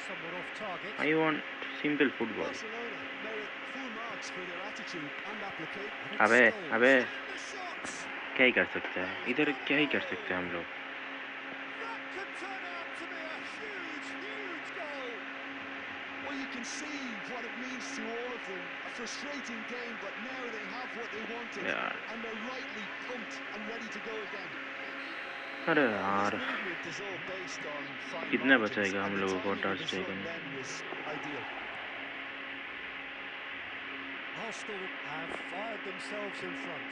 Somewhat off target. I want simple football. Barcelona merit full marks for their attitude and application. अबे अबे And the shots. क्या ही कर सकते हैं इधर, क्या ही कर सकते हैं हम लोग. That could turn out to be a huge, huge goal. Well, you can see what it means to all of them. A frustrating game, but now they have what they wanted, यार and they're rightly pumped and ready to go again. अरे This यार movement is all based on fine कितने margins, बचाएगा हम and the लोगों को timing of touch his taken. run then was ideal. Arsenal have fired themselves in front.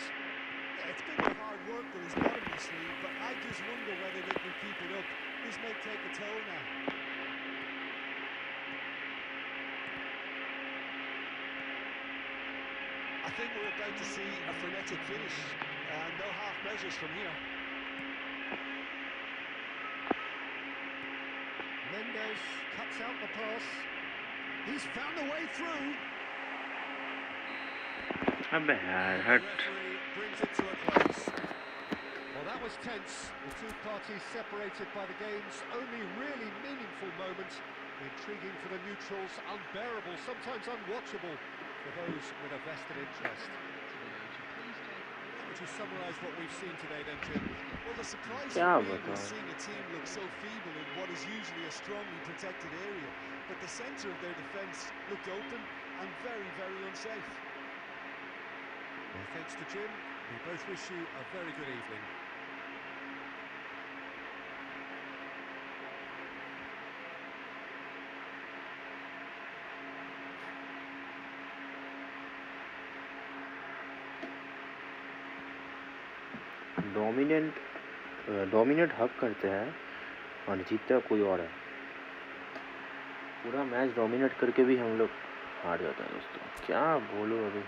Yeah, it's been their hard work that has got them this league, but I just wonder whether they can keep it up. This may take a toll now. I think we're about to see a frenetic finish, and no half measures from here. Mendes cuts out the pass. He's found a way through. अबे यार The हट. referee brings it to a close. Well, that was tense. The two parties separated by the game's only really meaningful moment. Intriguing for the neutrals, unbearable, sometimes unwatchable for those with a vested interest. Would you summarise what we've seen today then, Jim? Well, the surprise क्या for me बताऊं? was seeing a team look so feeble in what is usually a strongly protected area, but the centre of their defence looked open and very, very unsafe. Well, thanks to Jim, we both wish you a very good evening. Dominate हक करते हैं और जीतता कोई और है. पूरा match dominate करके भी हम लोग हार जाते हैं दोस्तों. क्या बोलो अभी.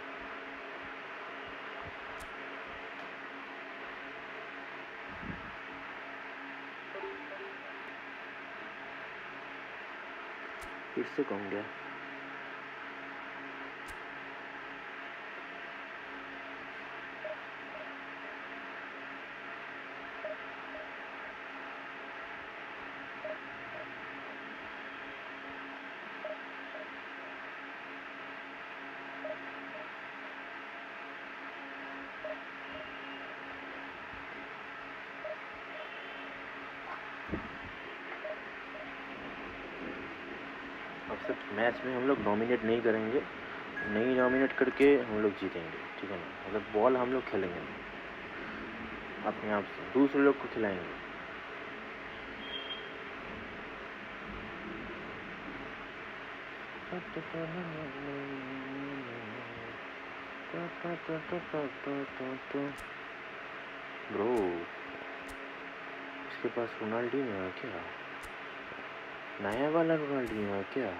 फिर से कहूँगा अब सिर्फ मैच में हम लोग डोमिनेट नहीं करेंगे, नहीं डोमिनेट करके हम लोग जीतेंगे, ठीक है ना. मतलब बॉल हम लोग खेलेंगे अपने आप से, दूसरे लोग को खिलाएंगे. ब्रो इसके पास रोनाल्डीनो है क्या? नया वाला रोनाल्डीनो है क्या?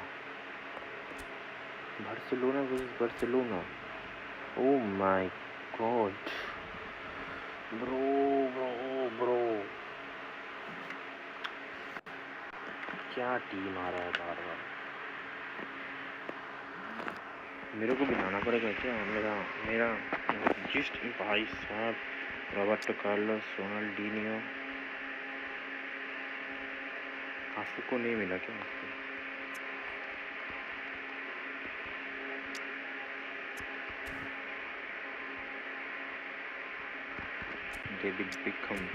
Barcelona versus Barcelona. Oh my God bro bro bro, क्या टीम आ रहा है बार बार. मेरे को बनाना पड़ेगा क्या? मेरा मेरा जिस्ट भाई साहब, रॉबर्टो कार्लोस, रोनाल्डीनियो, आंसू को नहीं मिला क्या उसको? डेविड बिकम,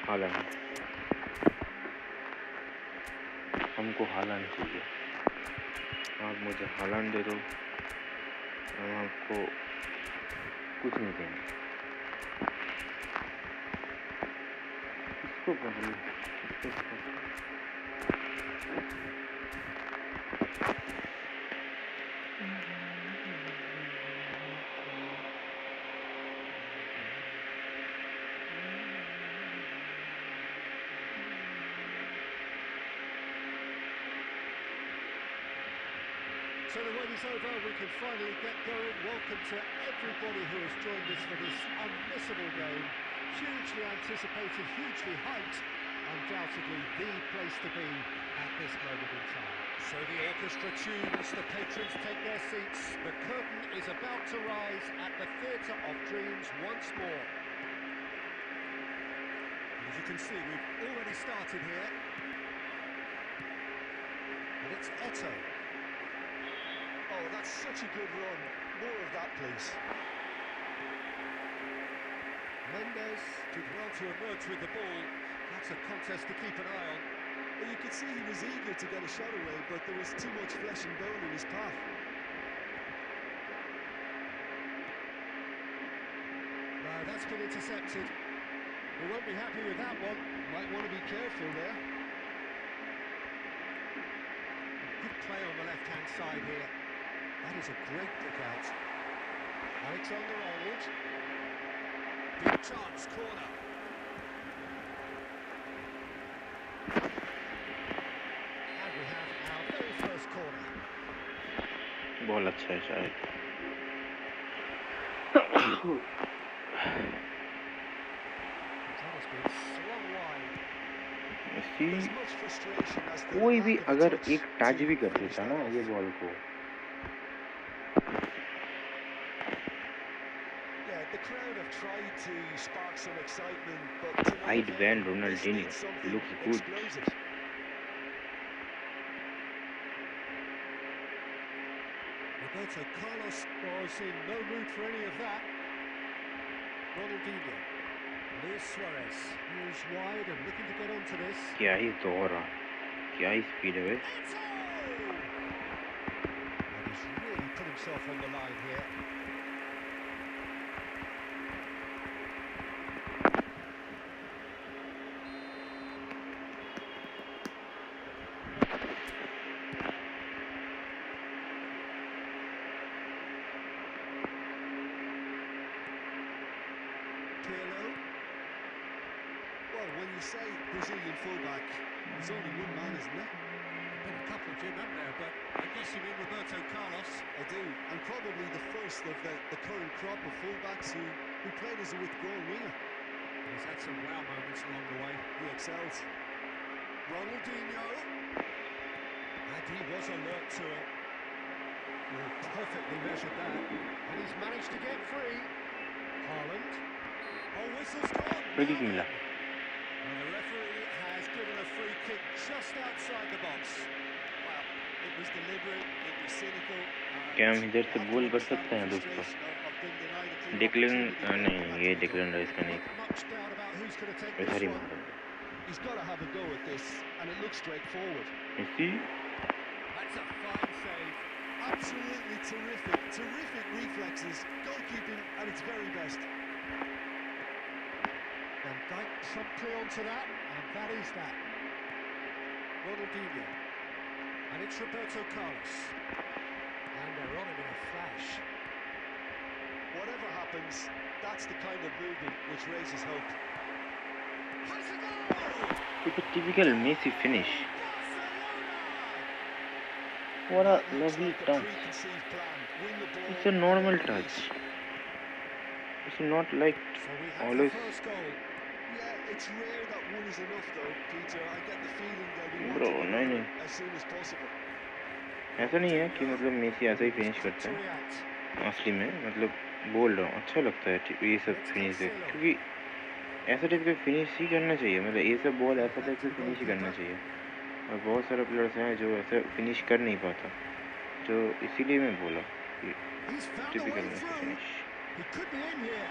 हालांकि हमको हालांकि चाहिए. आप मुझे हालांकि दे दो, हम आपको कुछ नहीं देंगे. इसको बदल So the wait is over, we can finally get going. Welcome to everybody who has joined us for this unmissable game. Hugely anticipated, hugely hyped. Undoubtedly the place to be at this moment in time. So the orchestra tunes, the patrons take their seats. The curtain is about to rise at the Theatre of Dreams once more. As you can see, we've already started here. And it's Eto. Oh, that's such a good run. More of that, please. Mendes did well to emerge with the ball. That's a contest to keep an eye on. Well, you could see he was eager to get a shot away, but there was too much flesh and bone in his path. No, that's been intercepted. We won't be happy with that one. Might want to be careful there. Good play on the left-hand side here. That is a great pick out. Alexander-Arnold. Big chance, corner. And we have our very first corner. बहुत अच्छा है शायद. That has been swung wide. There's much frustration as the कोई भी lack of a अगर touch एक touch to भी कर finish देता that ना off. ये बॉल को, Yeah, the crowd have tried to spark some excitement, but to no I'd avail. ban This Ronaldinho. needs something Looks good. explosive. Roberto Carlos was in no mood for any of that. Ronaldinho. Luis Suarez moves wide and looking to get onto this. क्या ही दौड़ रहा, क्या ही speed है वे. Eto! And he's really put himself on the line here. Well, when you say Brazilian fullback, there's only one man, isn't there? Been a couple of Jim, haven't there? But I guess you mean Roberto Carlos. I do, and probably the first of the current crop of fullbacks who played as a withdrawn winger. He's had some wow moments along the way. He excels. Ronaldinho. And he was alert to it. Well, perfectly measured that. And he's managed to get free. Haaland. Oh, whistle's gone. Free kick मिला. And the referee has given a free kick just outside the box. Well, it was deliberate, it was cynical. क्या हम इधर से गोल कर सकते हैं दोस्तों? Decline नहीं, ये डिक्लेन राइस का नहीं. Much doubt about who's going to take इधर this ही one. मारो. He's got to have a go at this, and it looks straightforward. इसी That's a fine save. Absolutely terrific, terrific reflexes, goalkeeping at its very best. Van Dijk promptly onto that, and that is that. Ronaldinho. And it's Roberto Carlos. And they're on him in a flash. Whatever happens, that's the kind of movement which raises hope. Has a goal! it's a typical Messi finish. What a Looks lovely like a touch. preconceived plan. Win the ball. It's a normal touch. It's not like So we have always. the first goal. Yeah, it's rare that one is enough though, Peter. I get the feeling they'll be Bro, wanting नहीं another नहीं. as soon as possible. ऐसा नहीं है कि मतलब Messi ऐसा ही finish करता To है. react. असली में मतलब बोल रहा हूँ, अच्छा लगता है ये सब फिनिश से, क्योंकि ऐसा टाइप का फिनिश ही करना चाहिए. मतलब ये सब बॉल ऐसा टाइप का फिनिश ही करना चाहिए. और बहुत सारे प्लेयर्स हैं जो ऐसा फिनिश कर नहीं पाता, तो इसीलिए मैं बोला कि He's found a typical way Messi through. Finish. He could be in here.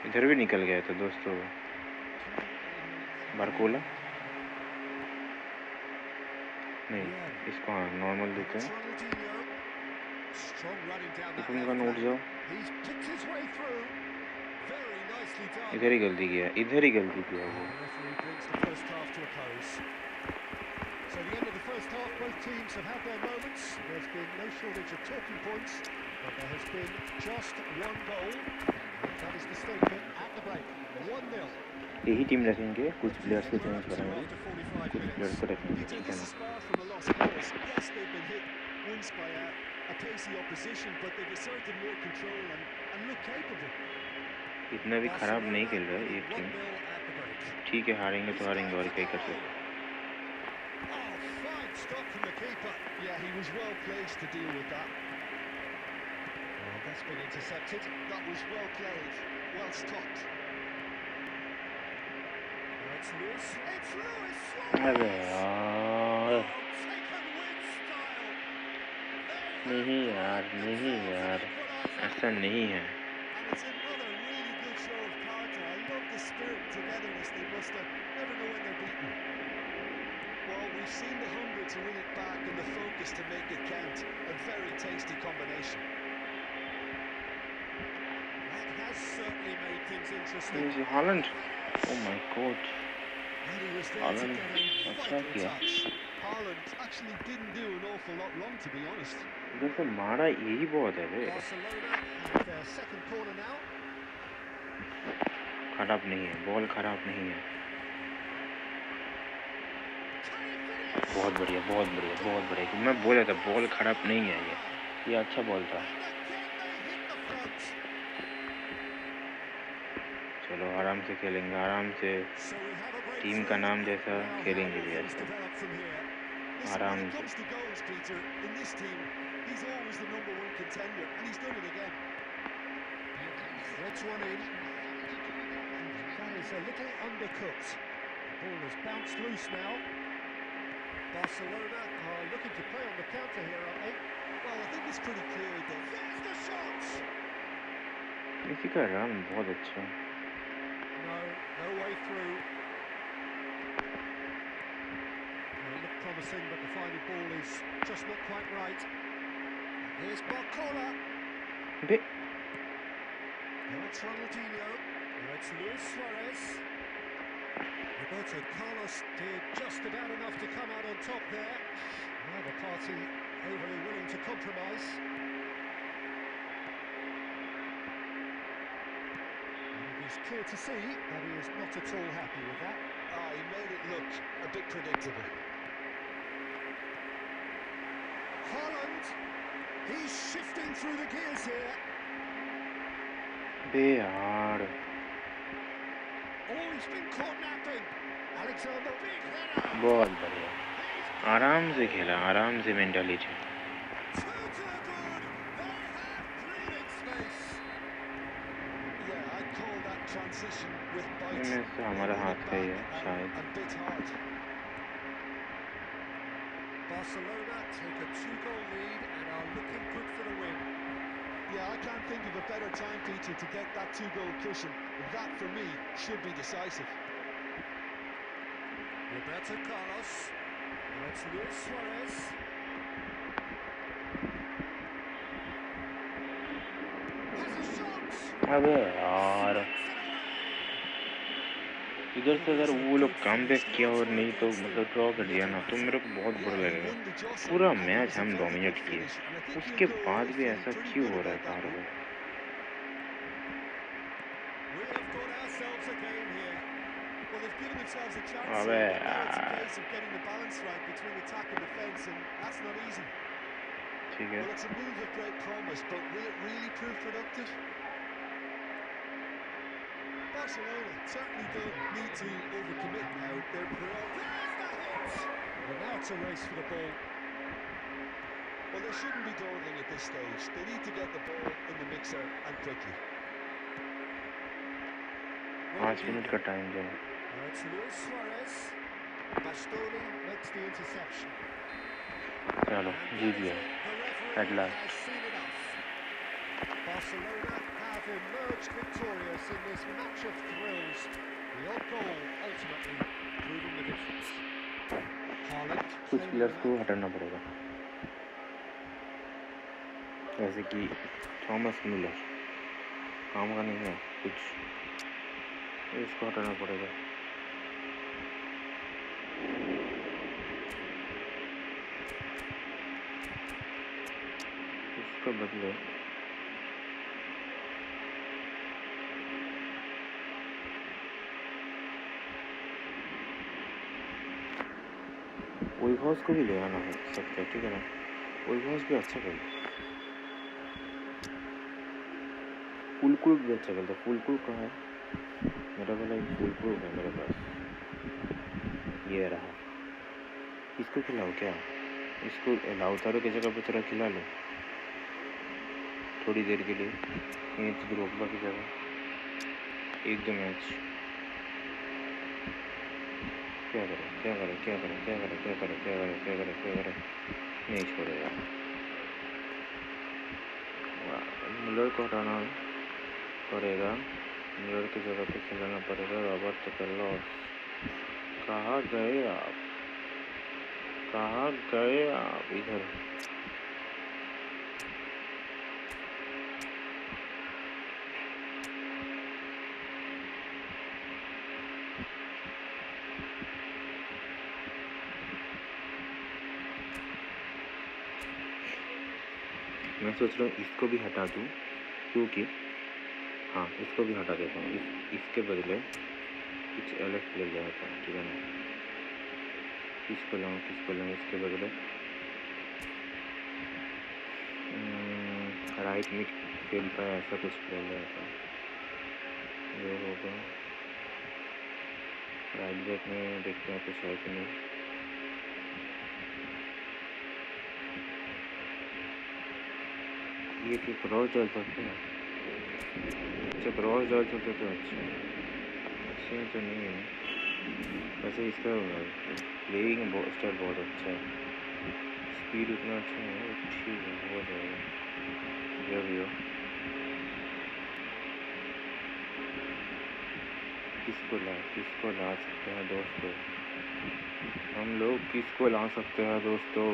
इधर भी निकल गया था दोस्तों. बारकोला नहीं, इसको हाँ नॉर्मल देते It's हैं. Ronaldinho. Strong running down that तुम का left नोट flank. जाओ. He's picked his way through. Very nicely done. इधर ही गलती किया, इधर ही गलती किया वो. The referee brings the first half to a close. So the end of the first half, both teams have had their moments. There's been no shortage of talking points, but there has been just one goal. That is the statement at the break. 1-0. यही team रखेंगे, कुछ players को change After करेंगे, 45 कुछ minutes. Players को रखेंगे. Peter, ठीक है this ना? is far from a lost cause. Yes, they've been hit wins by a pacey opposition, but they've asserted more control and look capable. इतना भी खराब नहीं खेल रहा है एक टीम. 1-0 at the break. ठीक है, हारेंगे तो हारेंगे और क्या कर सकते. Oh, fine stop from the keeper. Yeah, he was well placed to deal with that. Well, that's been intercepted. That was well played, well stopped. Now it's Lewis. It's Lewis अबे Suarez. यार, Taken with style. नहीं यार, नहीं यार, ऐसा नहीं है. And it's another really good show of character. I love the spirit and togetherness they muster. Never know when they're beaten. Well, we've seen the hunger to win it back and the focus to make it count. A very tasty combination. That has certainly made things interesting. This is Haaland. Oh my God. And he was there to Haaland, get a अच्छा vital किया. touch. Haaland actually didn't do an awful lot wrong, to be honest. इधर से मारा यही बहुत है बे. Barcelona and their second corner now. खराब नहीं है, बॉल खराब नहीं है. बहुत बढ़िया, बहुत बढ़िया, बहुत बढ़िया. मैं बोला था बॉल खराब नहीं है ये अच्छा बॉल था. चलो आराम से खेलेंगे, आराम से. So we have a team का नाम जैसा खेलेंगे भी ऐसा. Listen, आराम when it से. comes to goals, Peter, in this team, he's always the number one contender, and he's done it again. Threads one in. That is a little undercooked. The ball has bounced loose now. Barcelona are looking to play on the counter here, aren't they? Well, I think it's pretty clear that There's the shot! इसी का run बहुत अच्छा. No, no way through. Well, it looked promising, but the final ball is just not quite right. And here's Barcola. Bay Now it's Ronaldinho. Now it's Luis Suarez. Roberto Carlos did just about enough to come out on top there. Neither party overly willing to compromise. And it is clear to see that he is not at all happy with that. he made it look a bit predictable. Haaland, he's shifting through the gears here. बे यार. Oh, he's been caught napping. Alexander, big header. बहुत बढ़िया. आराम से खेला, आराम से mentality. Two to the good. They have breathing space. Yeah, I'd call that transition with bite. इनमें से हमारा हाथ का ही है शायद. A bit hard. Barcelona take a 2-goal lead and are looking good for the win. Yeah, I can't think of a better time, Peter, to get that 2-goal cushion. That, for me, should be decisive. Roberto Carlos. Now it's Luis Suarez. Has a shot. अबे यार, इधर से अगर वो लोग come back किया और नहीं तो मतलब ड्रॉ कर दिया ना तो मेरे को बहुत बुरा लगेगा. पूरा मैच हम डोमिनेट किए, उसके बाद भी ऐसा क्यों हो रहा है बार बार. We have got ourselves a game here. Well, they've given themselves a chance अबे here, but now it's a यार. case of getting the balance right between attack and defence, and that's not easy. ठीक है. Well, it's a move of great promise, but will it really prove productive? Barcelona certainly don't need to overcommit now. Their priority... There's the hit. Well, now it's a race for the ball. Well, they shouldn't be dawdling at this stage. They need to get the ball in the mixer and quickly. 5 minute का time दो. Now it's Luis Suarez. Bastoni makes the interception. चलो जीत गए at last. Has seen enough. Barcelona have emerged victorious in this match of thrills. The odd goal ultimately proving the difference. Haaland. कुछ players को हटाना पड़ेगा, जैसे कि Thomas Miller काम का नहीं है कुछ, इसको हटाना पड़ेगा. इसके बदले वैभव को भी ले आना है सकते, ठीक है ना. ओल्ड भी अच्छा खेलता, फुल क्रूक भी अच्छा खेलता। फुल क्रूक कहाँ है मेरा वाला? एक फुल क्रूक है मेरे पास, ये रहा। इसको खिलाओ क्या? इसको लाउतारो की जगह पर थोड़ा खिला लो थोड़ी देर के लिए, मैच ड्रोगबा की जगह, एक दो मैच। क्या करें क्या करें क्या करें क्या करें क्या करें क्या करें क्या करें क्या करें? नहीं छोड़ेगा। मिलर को हटाना पड़ेगा, मिलर की जगह पे खिलाना पड़ेगा रॉबर्ट कार्लोस। कहाँ गए आप, कहाँ गए आप? इधर मैं सोच रहा हूँ इसको भी हटा दूँ, क्योंकि हाँ इसको भी हटा देता हूँ। इसके बदले कुछ अलग प्लेयर ले आता हूँ, ठीक है ना? किसको लाऊँ इसके बदले? राइट मिड फील्ड पर ऐसा कुछ प्लेयर ले आता हूँ। ये होगा राइट बैक में, देखते हैं कुछ है कि नहीं। ये कि क्रॉस डाल सकते हैं? अच्छा क्रॉस डाल सकते तो अच्छा, ऐसे तो नहीं है। वैसे इसका प्लेइंग स्टाइल बहुत अच्छा है, स्पीड उतना अच्छा नहीं है, ठीक है हो जाएगा जो भी हो। किसको ला सकते हैं दोस्तों? हम लोग किसको ला सकते हैं दोस्तों?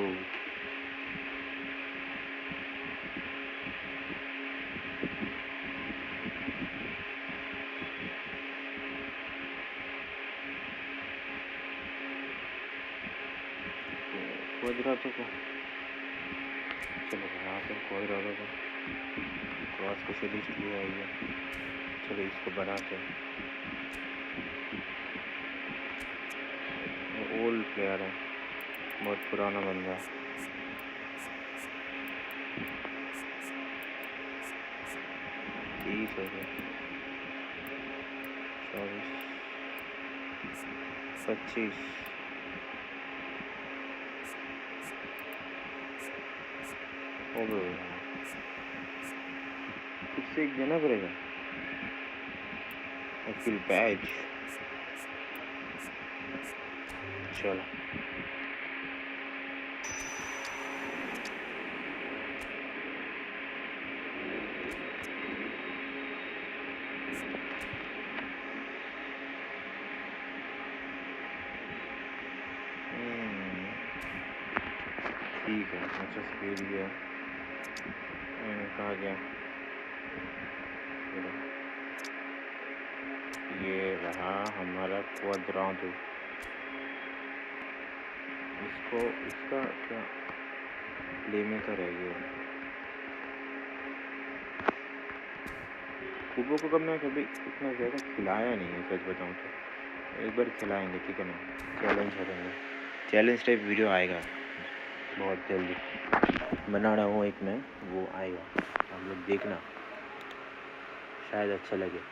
क्वाड्राडो को चलो बनाते हैं, क्वाड्राडो को क्रॉस स्पेशलिस्ट लिया है। चलो इसको बनाते हैं, ओल्ड प्लेयर है, बहुत पुराना बंदा है। 30 हो गया, 24 25 हो गया। फिर से एक देना पड़ेगा, फिल पैच। चलो ठीक है, अच्छा से खेल गया। कहाँ गया? ये रहा हमारा क्वाड्राडो। इसका क्या प्ले मेकर है ये? फुटबॉल को कब मैं कभी इतना ज़्यादा खिलाया नहीं है, सच बताऊँ तो। एक बार खिलाएंगे, ठीक है ना? चैलेंज करेंगे, चैलेंज टाइप वीडियो आएगा बहुत जल्दी, बना रहा हूँ एक मैं, वो आएगा, आप लोग देखना, शायद अच्छा लगे।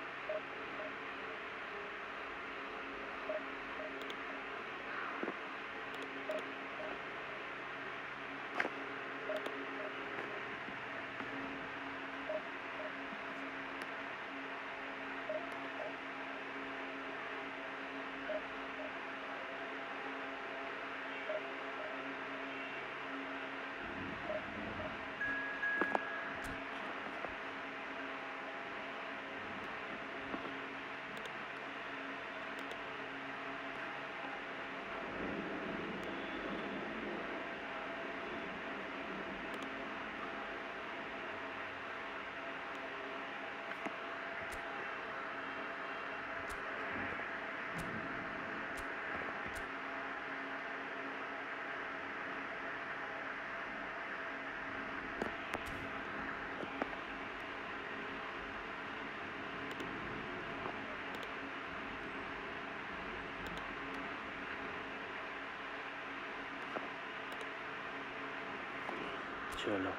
चलो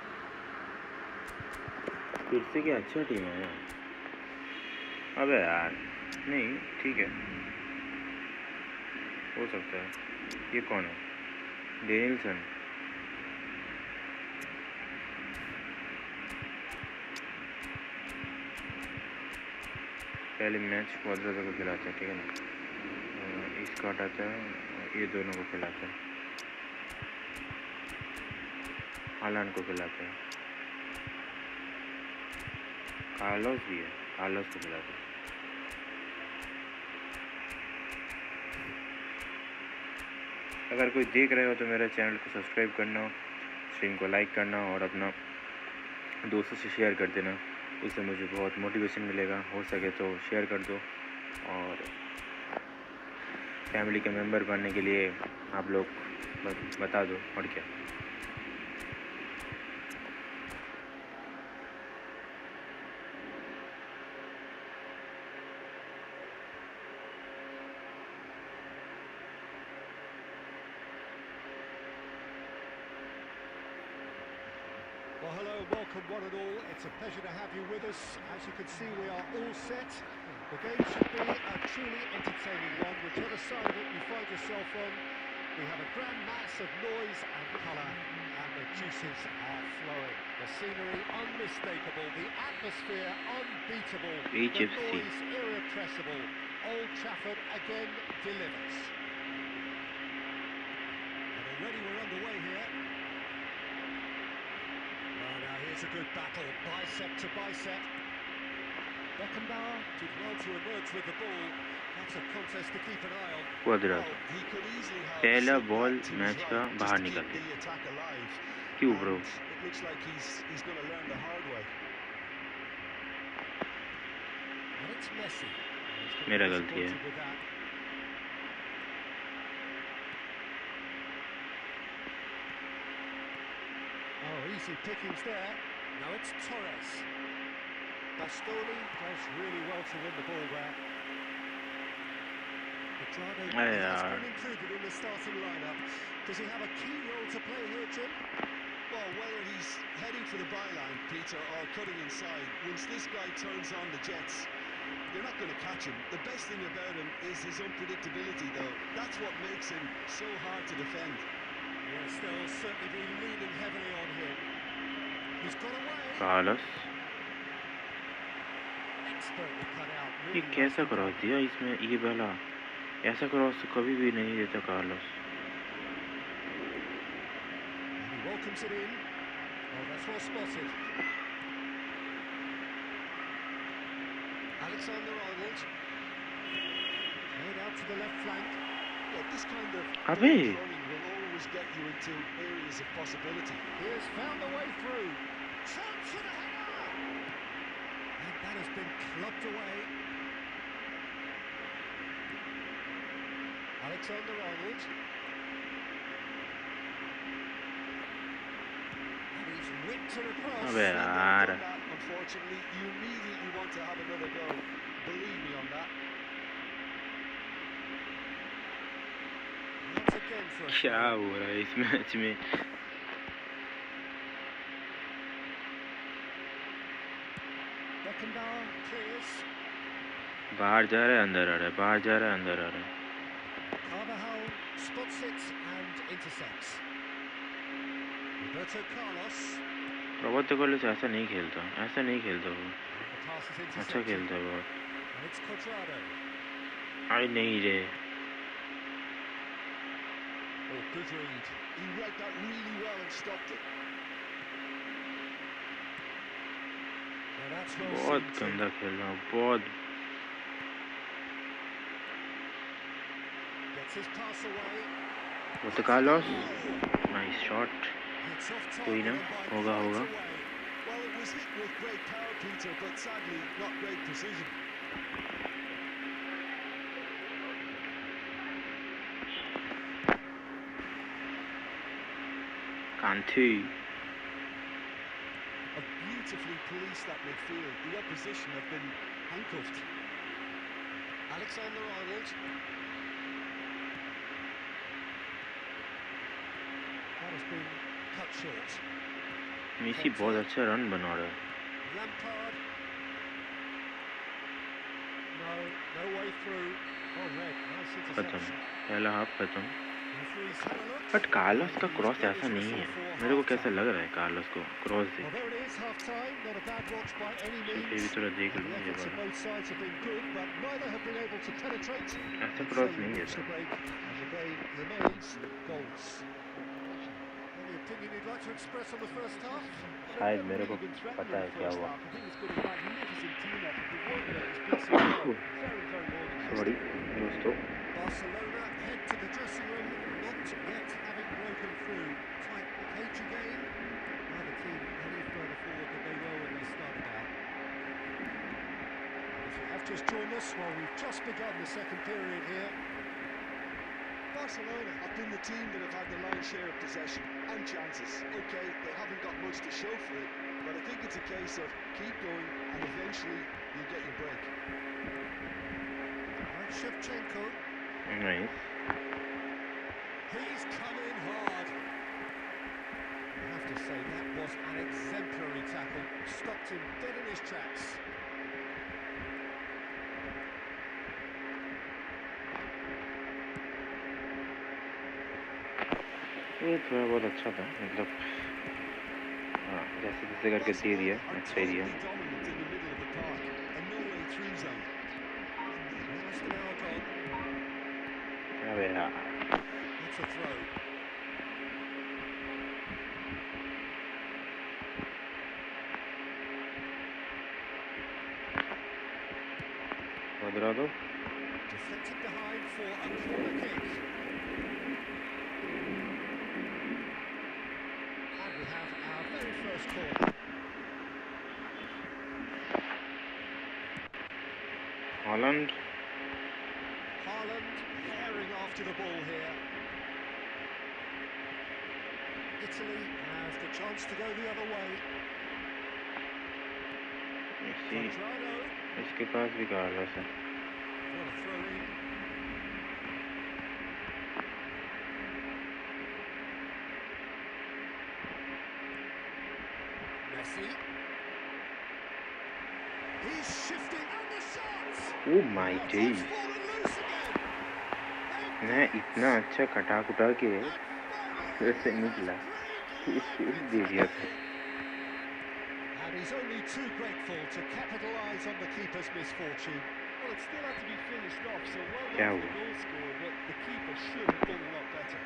फिर से क्या अच्छा टीम है यार। अबे यार नहीं ठीक है हो सकता है। ये कौन है? डेनिल्सन। पहले मैच क्वाड्राडो को खिलाते हैं ठीक है ना। इसका हटाता है ये दोनों को खिलाते हैं। हालांड को खिलाते हैं। कार्लोस भी है कार्लोस को खिलाते हैं। अगर कोई देख रहे हो तो मेरे चैनल को सब्सक्राइब करना, स्ट्रीम को लाइक करना और अपना दोस्तों से शेयर कर देना। उससे मुझे बहुत मोटिवेशन मिलेगा। हो सके तो शेयर कर दो और फैमिली के मेंबर बनने के लिए आप लोग बता दो और क्या। Well, hello and welcome one and all. It's a pleasure to have you with us. As you can see, we are all set. The game should be a truly entertaining one. Whichever side of it you find yourself on, we have a grand mass of noise and colour, and the juices are flowing. The scenery unmistakable, the atmosphere unbeatable, Raj the FC. noise irrepressible. Old Trafford again delivers. And already we're underway here. Now here's a good battle, bicep to bicep. Beckenbauer did well to emerge with the ball. That's a contest to keep an eye on. क्वाड्राडो He could easily have पहला slipped ball back to his match right का just बाहर to निकल keep गया। the attack alive. क्यों bro? And it looks like he's going to learn the hard way. And it's Messi. He's gonna मेरा be गलती है। disappointed with that. Oh, easy pickings there. Now it's Torres. Bastoni does really well to win the ball there. Quadrado अरे has यार been included in the starting lineup. Does he have a key role to play here, Jim? Well, whether he's heading for the byline, Peter, or cutting inside, once this guy turns on the jets, you're not going to catch him. The best thing about him is his unpredictability, though. That's what makes him so hard to defend. Yes, they'll certainly be leaning heavily on him. He's got away. Carlos Expertly cut out. ये Really कैसा nicely cross done. दिया इसमें? ये पहला ऐसा cross तो कभी भी नहीं देता Carlos. And he welcomes it in. Oh, that's well spotted. Alexander-Arnold. Played out to the left flank. Yeah, this kind of अबे running will always get you into areas of possibility. He has found a way through. Chance for the header! And that has been clubbed away. Alexander-Arnold. And he's whipped it across. अबे Been there, यार done that, unfortunately, you immediately want to have another go. Believe me on that. Once again for a क्या throw. हो रहा है इस match में? Beckenbauer clears. बाहर जा रहा है अंदर आ रहा है, बाहर जा रहा है अंदर आ रहा है। Carvajal spots it and intercepts. Roberto Carlos. Roberto Carlos ऐसा नहीं खेलता, ऐसा नहीं खेलता वो। And the pass is अच्छा intercepted. खेलता है बहुत। And it's Quadrado. आई नहीं रे। Oh, good read. He read that really well and stopped it. Now that's well बहुत seen too. गंदा खेल रहा हूँ, बहुत। Gets his pass away. Roberto Carlos nice shot. It's off कोई ना, target and by होगा quite होगा। a way. Well, it was hit with great power, Peter, but sadly not great precision. Kanthi Have beautifully policed that midfield. The opposition have been handcuffed. Alexander-Arnold. That has been cut short. Messi बहुत अच्छा run बना रहा है। Lampard. No way through. Oh, red. Nice खत्म, interception. पहला half खत्म। Referee's had a look. But Carlos का And he's cross blown ऐसा his नहीं whistle है, for मेरे को कैसा half-time. लग रहा है कार्लोस को क्रॉस देख Well, के। there it is, half-time. Not a bad watch by any तो means. फिर भी थोड़ा देख And लो the ये efforts of वाला, both sides have been good, but neither have been able to penetrate. ऐसा And so क्रॉस we नहीं reach देता। the break, and the game remains goals. Any opinion you'd like to express on the first half? They've शायद never मेरे really को been threatened पता in है the क्या first हुआ। half. I think it's been a magnificent team effort. The work rate has been superb. Very, very organised. Sorry दोस्तों। Barcelona head to the dressing room, not yet having broken through. Tight cagey game. Neither team any further forward than they were when they started out. If you have just joined us, well, we've just begun the second period here. Barcelona have been the team that have had the lion's share of possession and chances. Okay, they haven't got much to show for it, but I think it's a case of keep going and eventually you'll get your break. And Shevchenko, nice. he's come in hard. I have to say that was an exemplary tackle. Stopped him dead in his tracks. ये थोड़ा बहुत अच्छा था, मतलब हाँ जैसे तैसे करके दे दिया, अच्छा ही दिया। Totally dominant in the middle of the park, a no-way through zone. Last an hour gone. अबे यार, That's a throw. बदला दो। Deflected behind for a corner kick. And we have our very first corner. Holland, Haaland herring after the ball here. Italy have the chance to go the other way. Messi, Quadrado इसके पास भी Carlos है। for the throw in. Messi. He's shifting and the shot. Oh my Oh, days, time's fallen loose again. मैं इतना अच्छा कटा कुटा के And जैसे finally निकला, he has ये greenlit दे दिया था। And he's only too grateful to capitalise on the keeper's misfortune. Well, it still had to be finished off, so well क्या done to the हुआ? goal scorer, but the keeper should have done a lot better.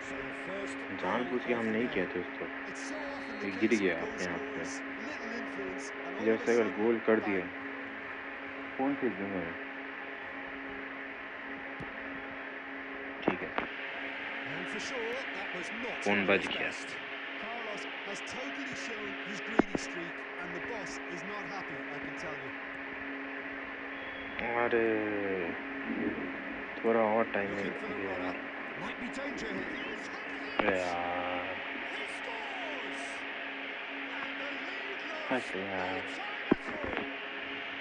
So the first जानबूझ के goal हम of the नहीं किया game. दोस्तों, It's so often ये the गिर case गया with goal अपने आप में। scorers, little influence, and all जब of a से अगर sudden, गोल कर bang. दिया, फोन फेंक दूंगा मैं। ठीक है, And for sure, that was not phone at बज his गया। best. Carlos has totally shown his greedy streak, and the boss is not happy, I can tell you. अरे थोड़ा और टाइम में Looking for the runner. यार, Might be danger here. He's had a अरे hit. यार, He scores. And the lead हट lost no यार, time at all.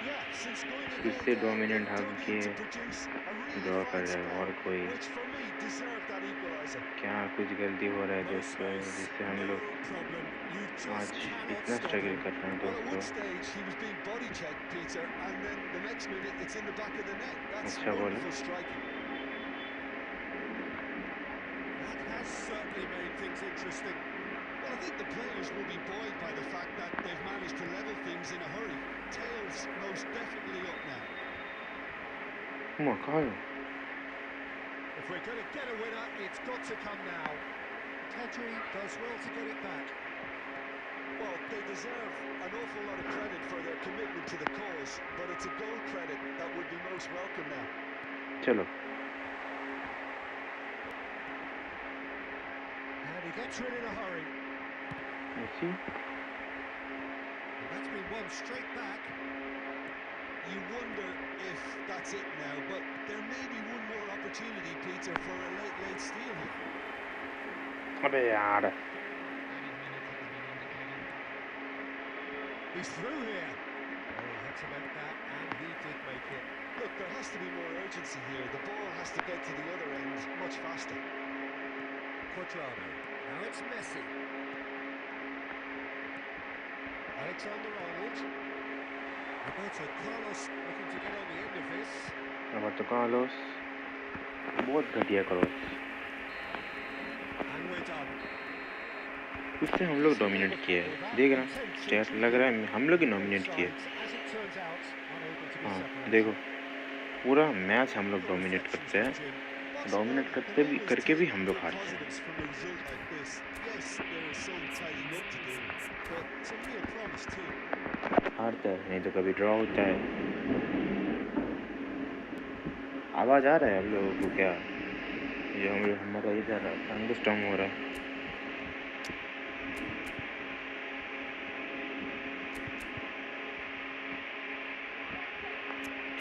Yeah, since going a फिर goal से down, डोमिनेंट they've हम dug in किए, to produce a really draw कर fine रहे हैं, और spell, कोई which for me deserved that equaliser. क्या कुछ गलती हो रहा है No दोस्तों, space, जिससे हम no लोग problem. You just आज cannot इतना stop स्ट्रगल him. कर रहे हैं Well, at दोस्तों। one stage he was being body checked, Peter, and then the next minute it's in the back of the net. That's अच्छा बोला। wonderful striking. That has certainly made things interesting. Well, I think the players will be buoyed by the fact that they've managed to level things in a hurry. Tails most definitely up now. मकायो, If we're going to get a winner, it's got to come now. Pedri does well to get it back. Well, they deserve an awful lot of credit for their commitment to the cause, but it's a goal credit that would be most welcome now. चलो And he gets rid in a hurry. Messi, And that's been won straight back. You wonder if that's it now, but there may be one more opportunity, Peter, for a late steal here. अबे यार, He's through here. Oh, he had to make that, and he did make it. Look, there has to be more urgency here. The ball has to get to the other end much faster. Quadrado. Now it's Messi. Alexander-Arnold. Roberto Carlos looking to get on the end of this. Roberto Carlos बहुत घटिया cross. And we're done. फिर से हम लोग dominate किए हैं, देख रहा स्टेट लग रहा है हम लोग ही डोमिनेट किए। As it turns out, unable to be हाँ separated. देखो पूरा मैच हम लोग डोमिनेट करते हैं, डोमिनेट करते भी करके भी हम लोग हारते हैं। From a result like this, yes, there is some tidying up to do, but some real promise too. हारता है नहीं तो कभी ड्रॉ होता है। आवाज़ आ रहा है आप लोगों को क्या? ये हमारा इधर थंडरस्टॉर्म हो रहा है।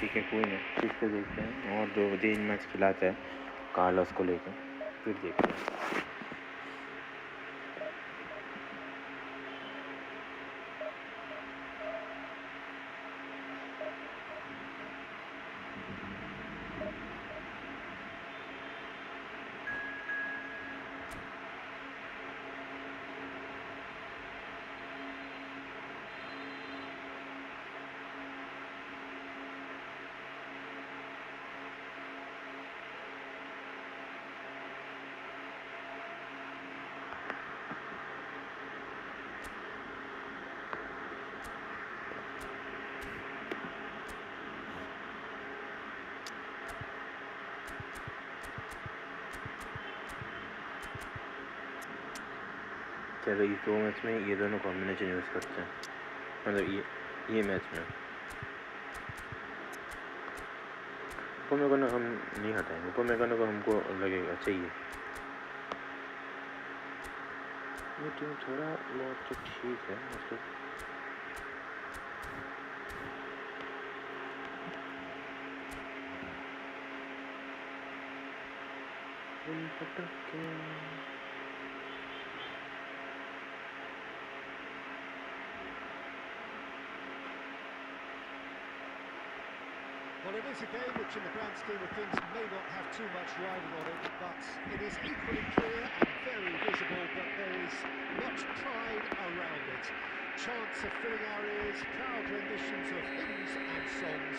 ठीक है कोई नहीं, फिर से देखते हैं और 2-3 मैच खिलाते हैं कार्लोस को लेकर, फिर देखते हैं। चलो इस 2 मैच में ये दोनों कॉम्बिनेशन यूज़ करते हैं, मतलब ये मैच में उपमेगनो हम नहीं हटाएंगे, उपमेगनो को हमको लगेगा चाहिए। ये टीम थोड़ा बहुत तो ठीक है, मतलब Well, it is a game which in the grand scheme of things may not have too much riding on it, but it is equally clear and very visible that there is much pride around it. Chants of filling our ears, proud renditions of hymns and songs.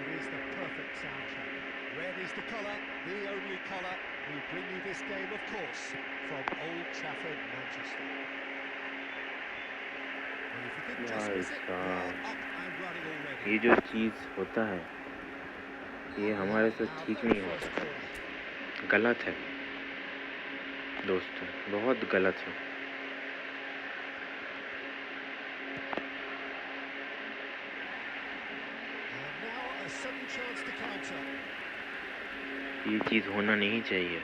It is the perfect soundtrack. Red is the colour, the only colour. We bring you this game, of course, from Old Trafford, Manchester. Well, if you didn't just miss it, they are up and running already. ये जो चीज़ होता है ये हमारे साथ ठीक नहीं होता, गलत है दोस्तों, बहुत गलत है। ये चीज़ होना नहीं चाहिए,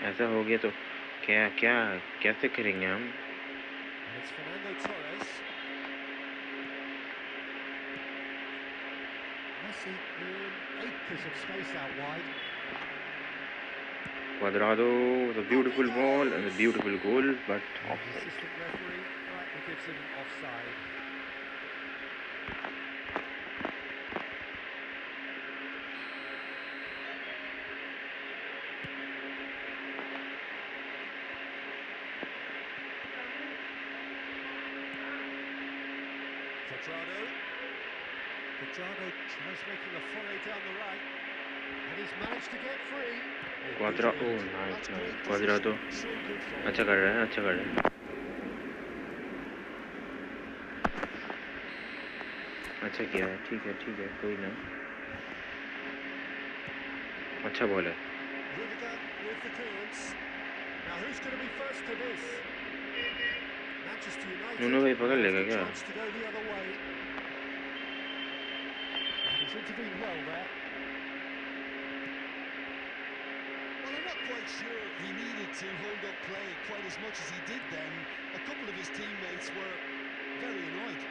ऐसा हो गया तो क्या क्या कैसे करेंगे हम? Cuadrado, the beautiful ball and the beautiful goal, but offside. Cuadrado tries making a foray down the right, and he's managed to get free. Cuadrado, oh nice, Cuadrado अच्छा कर रहा है, अच्छा कर रहा है, अच्छा किया है, ठीक है कोई ना, अच्छा बॉल है। नूनो भाई पकड़ लेगा क्या? Intervened well there. Well, I'm not quite sure he needed to hold up play quite as much as he did then. A couple of his teammates were very annoyed.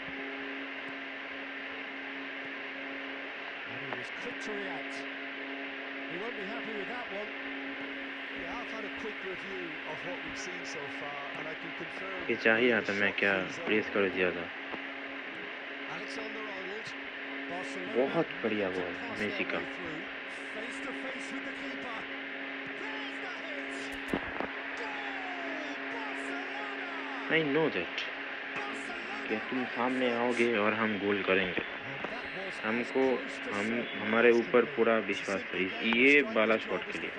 And he was quick to react. He won't be happy with that one. Yeah, I've had a quick review of what we've seen so far, and I can confirm. ये चाहिए आता मैं क्या press कर दिया था। Alexander-Arnold. बहुत बढ़िया बॉल मेसी का। Face to face with the keeper. There's the hit. Goal! I know that कि तुम सामने आओगे और हम गोल करेंगे। हमको हमारे ऊपर पूरा विश्वास था ये बाला शॉट के लिए।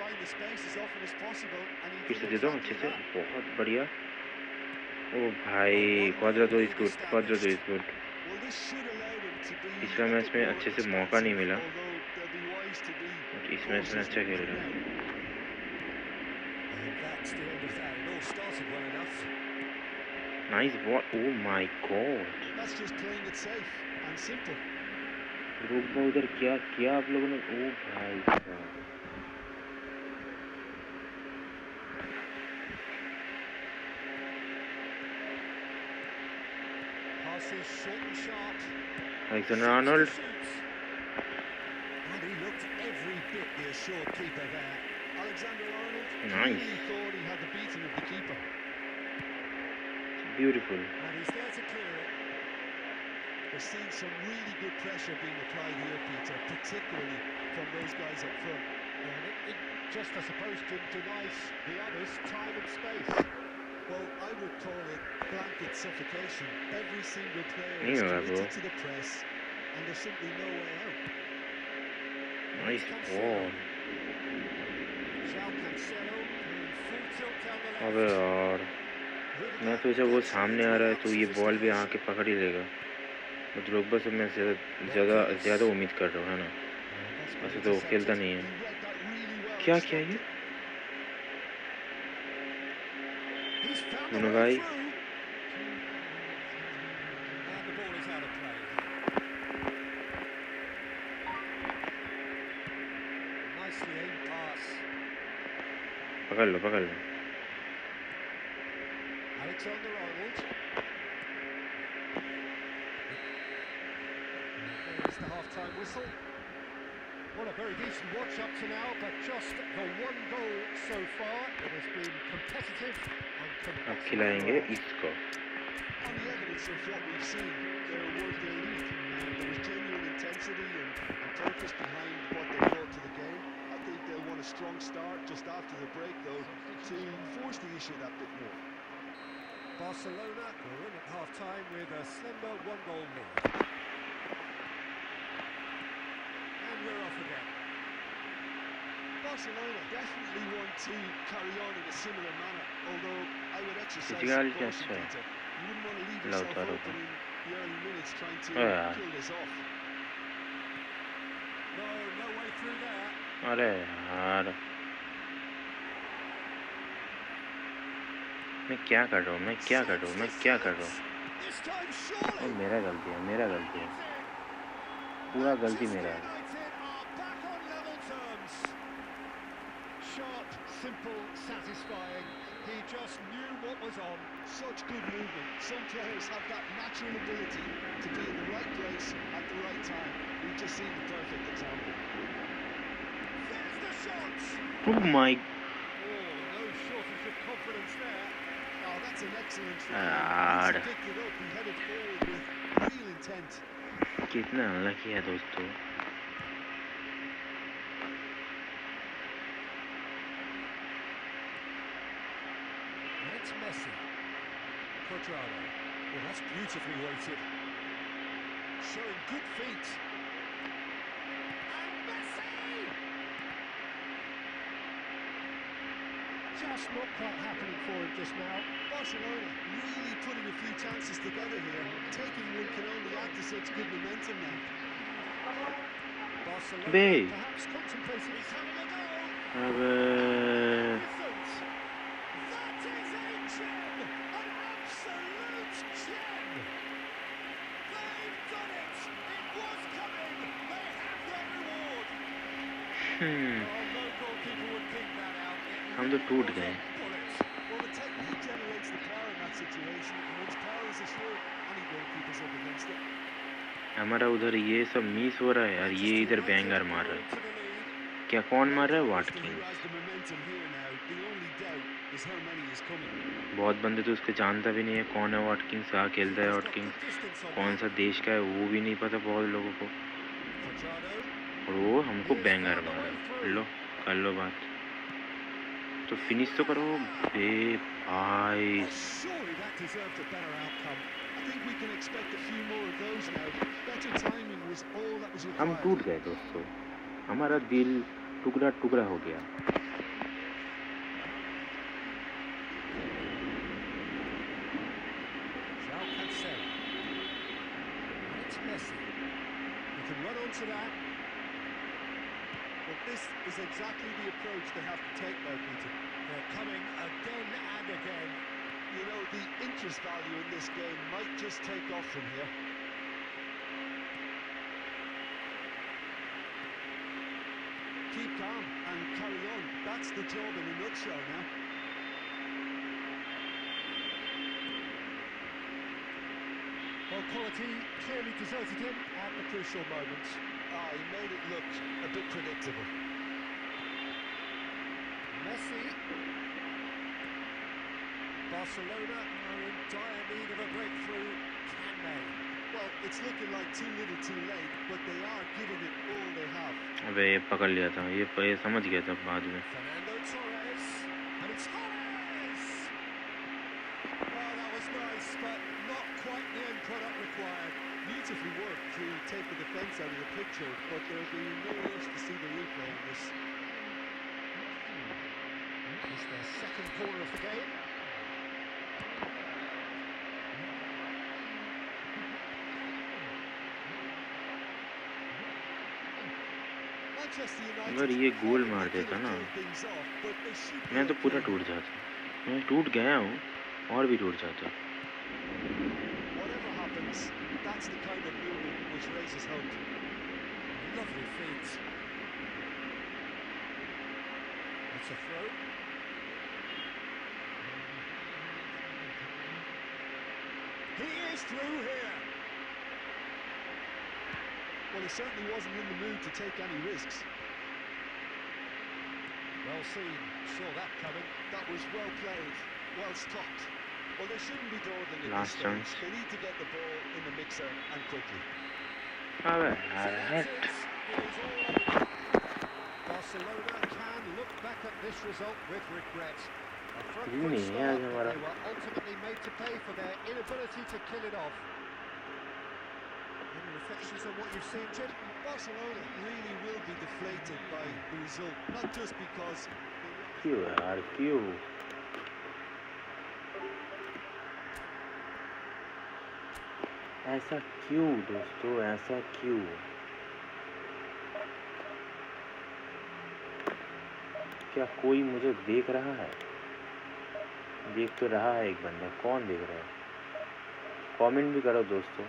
फिर से दे दो अच्छे से, बहुत बढ़िया। ओ भाई क्वाड्राडो इज गुड, क्वाड्राडो इज गुड। पिछला मैच में अच्छे से मौका नहीं मिला, बट इस मैच में अच्छा खेल रहा है। Nice ball, oh my god. रोकबा उधर क्या किया आप लोगों ने, ओ भाई साहब। Alexander Arnold. And he looked every bit the assured keeper there. Alexander Arnold Nice. really thought he had the beating of the keeper. Beautiful. And he's there to clear it. We're seeing some really good pressure being applied here, Peter, particularly from those guys up front. And it just, I suppose, denies the others time and space. Well, I would call it blanket suffocation. Every single player is Yeah, bro. committed to the press, and there's simply no way out. Nice ball. अबे यार, मैं सोचा वो सामने आ रहा है तो ये बॉल भी आके पकड़ ही लेगा। ड्रोग्बा से मैं ज़्यादा उम्मीद कर रहा हूँ, है ना। वैसे तो वो खेलता नहीं है। क्या किया ये दोनों भाई? पकड़ लो पकड़ लो। Alexander Arnold. There's the half-time whistle. What a very decent watch up to now, but just the one goal so far. It has been competitive and अब खिलाएंगे इसको। On the evidence of what we've seen, they're a one-day lead, and there was genuine intensity and purpose behind what they brought to the game. I think they'll want a strong start just after the break, though, to force the issue that bit more. Barcelona are in at half-time with a slender one-goal lead. And we're off again. Barcelona definitely want to carry on in a similar manner, although I would exercise Physical some क्या caution, अच्छा है? Peter. You wouldn't want to leave low yourself उतारो open in the early minutes trying to यार। kill this off. No way through there. अरे यार, मैं क्या कर रहा हूँ This time surely. मेरा गलती है, पूरा गलती मेरा है। United are back on level terms. Sharp, simple, satisfying. He just knew what was on. Such good movement. Some players have that natural ability to be in the right place at the right time. We've just seen the perfect example. There's the shot. Oh my. Oh, no shortage of confidence there. Oh, that's an excellent try. यार, He picked it up. He headed forward with real intent. कितना unlucky है दोस्तों। It's Messi. Quadrado. Well, that's beautifully weighted. Showing good feet. And Messi! Just not quite happening for him just now. Barcelona really putting a few chances together here. Taking one can only add to such good momentum now. Barcelona Bey. perhaps contemplating he's having a go. अब That is a gem! An absolute gem! They've done it! It was coming! They have their reward! Oh, no goalkeeper would pick that out. हम तो टूट गए। Well, the technique generates the power in that situation, and once power is assured, any goalkeeper's up against it. हमारा उधर ये सब miss हो रहा है और ये इधर बैंगर मार रहा है। क्या कौन मार रहा है? वाटकिंस। बहुत बंदे तो उसको जानता भी नहीं है कौन है वाटकिंस, कहाँ खेलता है वाटकिंस, कौन सा देश का है वो भी नहीं पता बहुत लोगों को। और वो हमको बैंगर मार रहा है। लो कर लो बात, तो फिनिश तो करो बे भाई। deserved a better outcome. I think we can expect a few more of those now. Better timing was all that was हम required. टूट गए दोस्तों, हमारा दिल टुकड़ा टुकड़ा हो गया। João Cancelo. And it's Messi. He can run onto that. Well, this is exactly the approach they have to take now, Peter. They're coming again and again. You know, the interest value in this game might just take off from here. Keep calm and carry on. That's the job in a nutshell now. Well, quality clearly deserted him at the crucial moments. He made it look a bit predictable. Messi. Barcelona are in dire need of a breakthrough. Can they? Well, it's looking like too little too late, but they are giving it all they have. अबे ये पकड़ लिया था, ये समझ गया था बाद में। Fernando Torres. And it's Torres! Well, that was nice, but not quite the end product required. Beautifully worked to take the defence out of the picture, but there'll be no rush to see the replay on this. It's their second corner of the game. अगर ये गोल मार देता ना, मैं तो पूरा टूट जाता। मैं टूट गया हूँ और भी टूट जाता। Whatever happens, that's the kind of movement which raises hope. Lovely feet. That's a throw. He is through here. Well, he certainly wasn't in the mood to take any risks. Well seen. Saw that coming. That was well played, well stopped. Well, they shouldn't be dawdling at Last this chance. stage. They need to get the ball in the mixer and quickly. अबे So that's hate. it. It is all on. Barcelona can look back at this result with regret. A front नहीं foot है start, आज but हमारा। they were ultimately made to pay for their inability to kill it off. Any reflections on what you've seen, Jim? Barcelona really will be deflated by the result, not just because क्यों यार क्यों? ऐसा क्यों दोस्तों, ऐसा क्यों? क्या कोई मुझे देख रहा है? देख तो रहा है एक बंदा, कौन देख रहा है? कमेंट भी करो दोस्तों।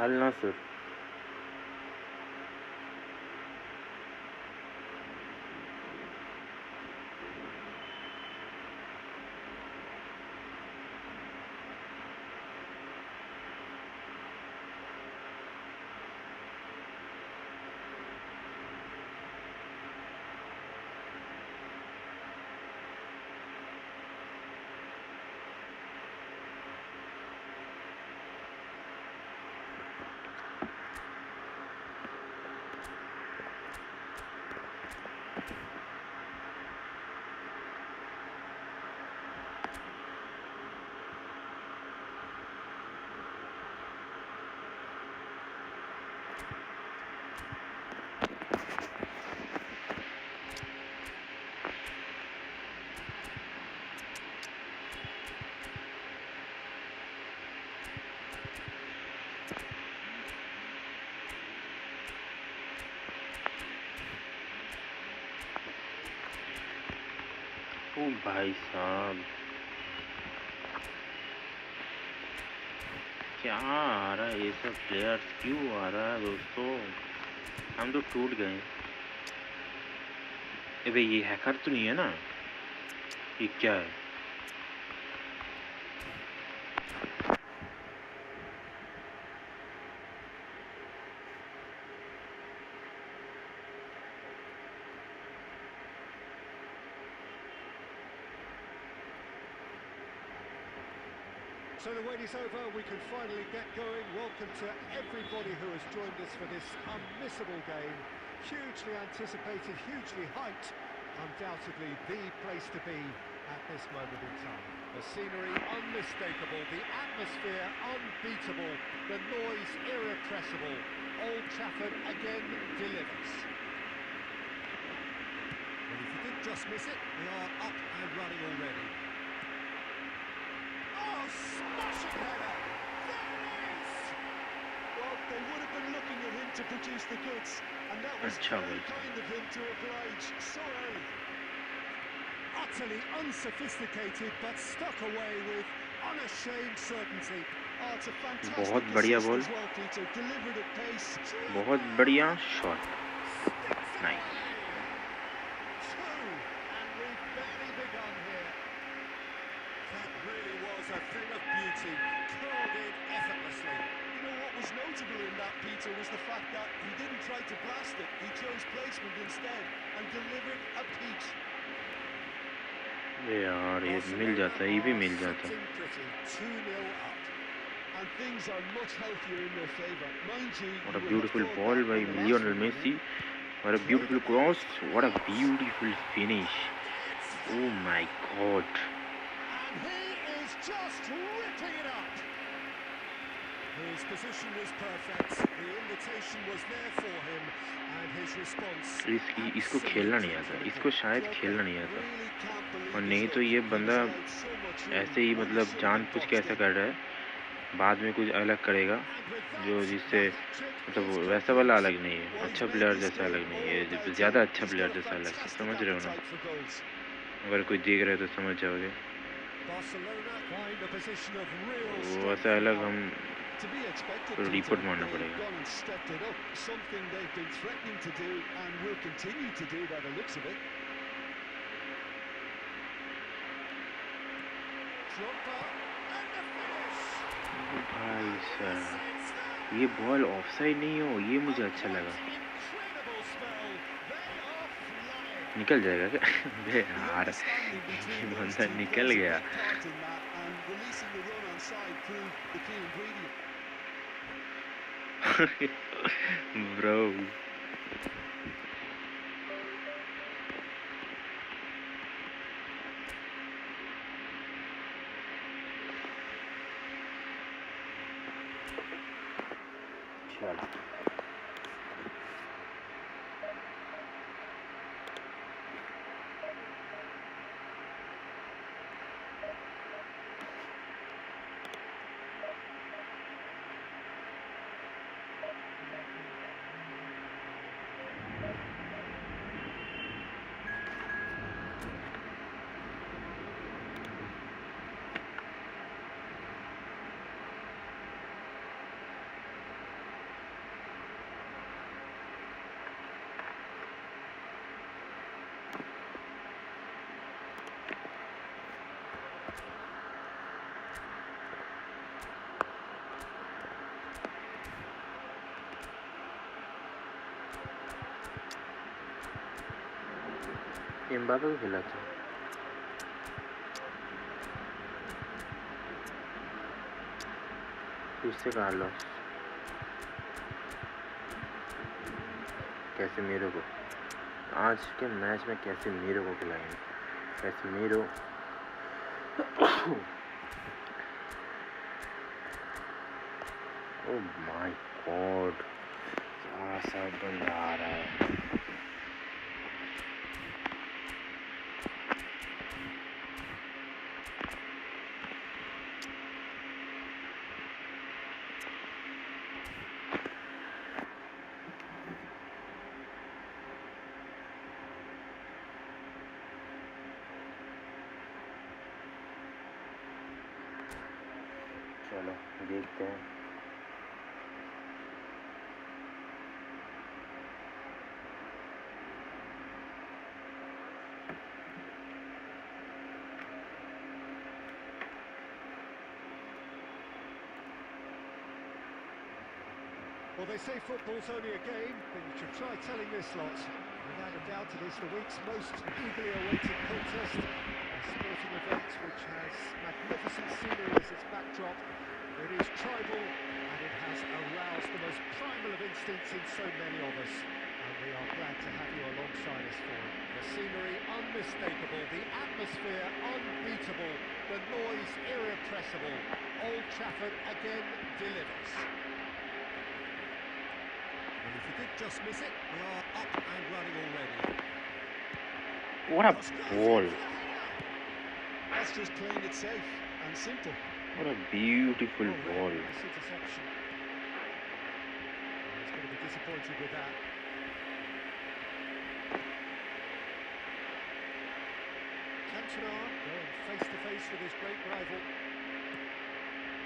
अल नासर ओ भाई साहब, क्या आ रहा है ये सब प्लेयर्स, क्यों आ रहा है दोस्तों? हम तो टूट गए। अबे ये हैकर तो नहीं है ना? ये क्या है? So the wait is over, we can finally get going. Welcome to everybody who has joined us for this unmissable game. Hugely anticipated, hugely hyped. Undoubtedly the place to be at this moment in time. The scenery unmistakable, the atmosphere unbeatable, the noise irrepressible. Old Trafford again delivers. And if you did just miss it, we are up and running already. Smashing header! There it is! Well, they would have been looking at him to produce the goods, and that was very kind of him to oblige so early. Utterly unsophisticated, but stuck away with unashamed certainty. Oh, it's a fantastic बहुत बढ़िया assist ball, as well, Peter. Delivered at pace. बहुत बढ़िया shot, nice. Two, and we've barely begun here. That really was a thing of beauty, curled in effortlessly. You know what was notable in that, Peter, was the fact that he didn't try to blast it. He chose placement instead and delivered a peach. यार ये मिल जाता है, ये भी मिल जाता है। 2-0 up. And things are much healthier in their favour. Mind you, What a you will have beautiful thought ball that by on the last Lionel one, Messi. What a beautiful cross. What a beautiful finish. Oh my God. And he is just ripping it up. His position was perfect. The invitation was there for him, and his response. इसको खेलना नहीं आता, इसको शायद खेलना नहीं आता, और नहीं तो ये बंदा ऐसे ही मतलब जानबूझ के ऐसा कर रहा है, बाद में कुछ अलग करेगा जो जिससे मतलब वैसा वाला अलग नहीं है, अच्छा प्लेयर जैसा अलग नहीं है, ज़्यादा अच्छा प्लेयर जैसा अलग है, समझ रहे हो ना? अगर कोई देख रहे तो समझ जाओगे। वो ऐसा अलग हम तो रिपोर्ट मारना पड़ेगा। भाई साहब, ये बॉल ऑफसाइड नहीं हो, ये मुझे अच्छा लगा। निकल जाएगा क्या? बे यार, ये बंदा निकल गया। ब्रो चल एम्बापे को खिला था, इससे कार्लोस कैसे मेरे को आज के मैच में कैसे मेरे को खिलाएंगे, कैसे मेरे ओह माय गॉड, ऐसा बंदा आ रहा है। देखते हैं। Well, they say football's only a game, but you should try telling this lot. Without a doubt, it is the week's most eagerly awaited contest. A sporting event which has magnificent scenery as its backdrop. It is tribal, and it has aroused the most primal of instincts in so many of us. And we are glad to have you alongside us for it. The scenery unmistakable, the atmosphere unbeatable, the noise irrepressible. Old Trafford again delivers. Well, if you did just miss it, we are up and running already. What a ball! That's just playing it safe and simple. What a beautiful ball! Nice interception. He's going to be disappointed with that. Cantona going face to face with his great rival.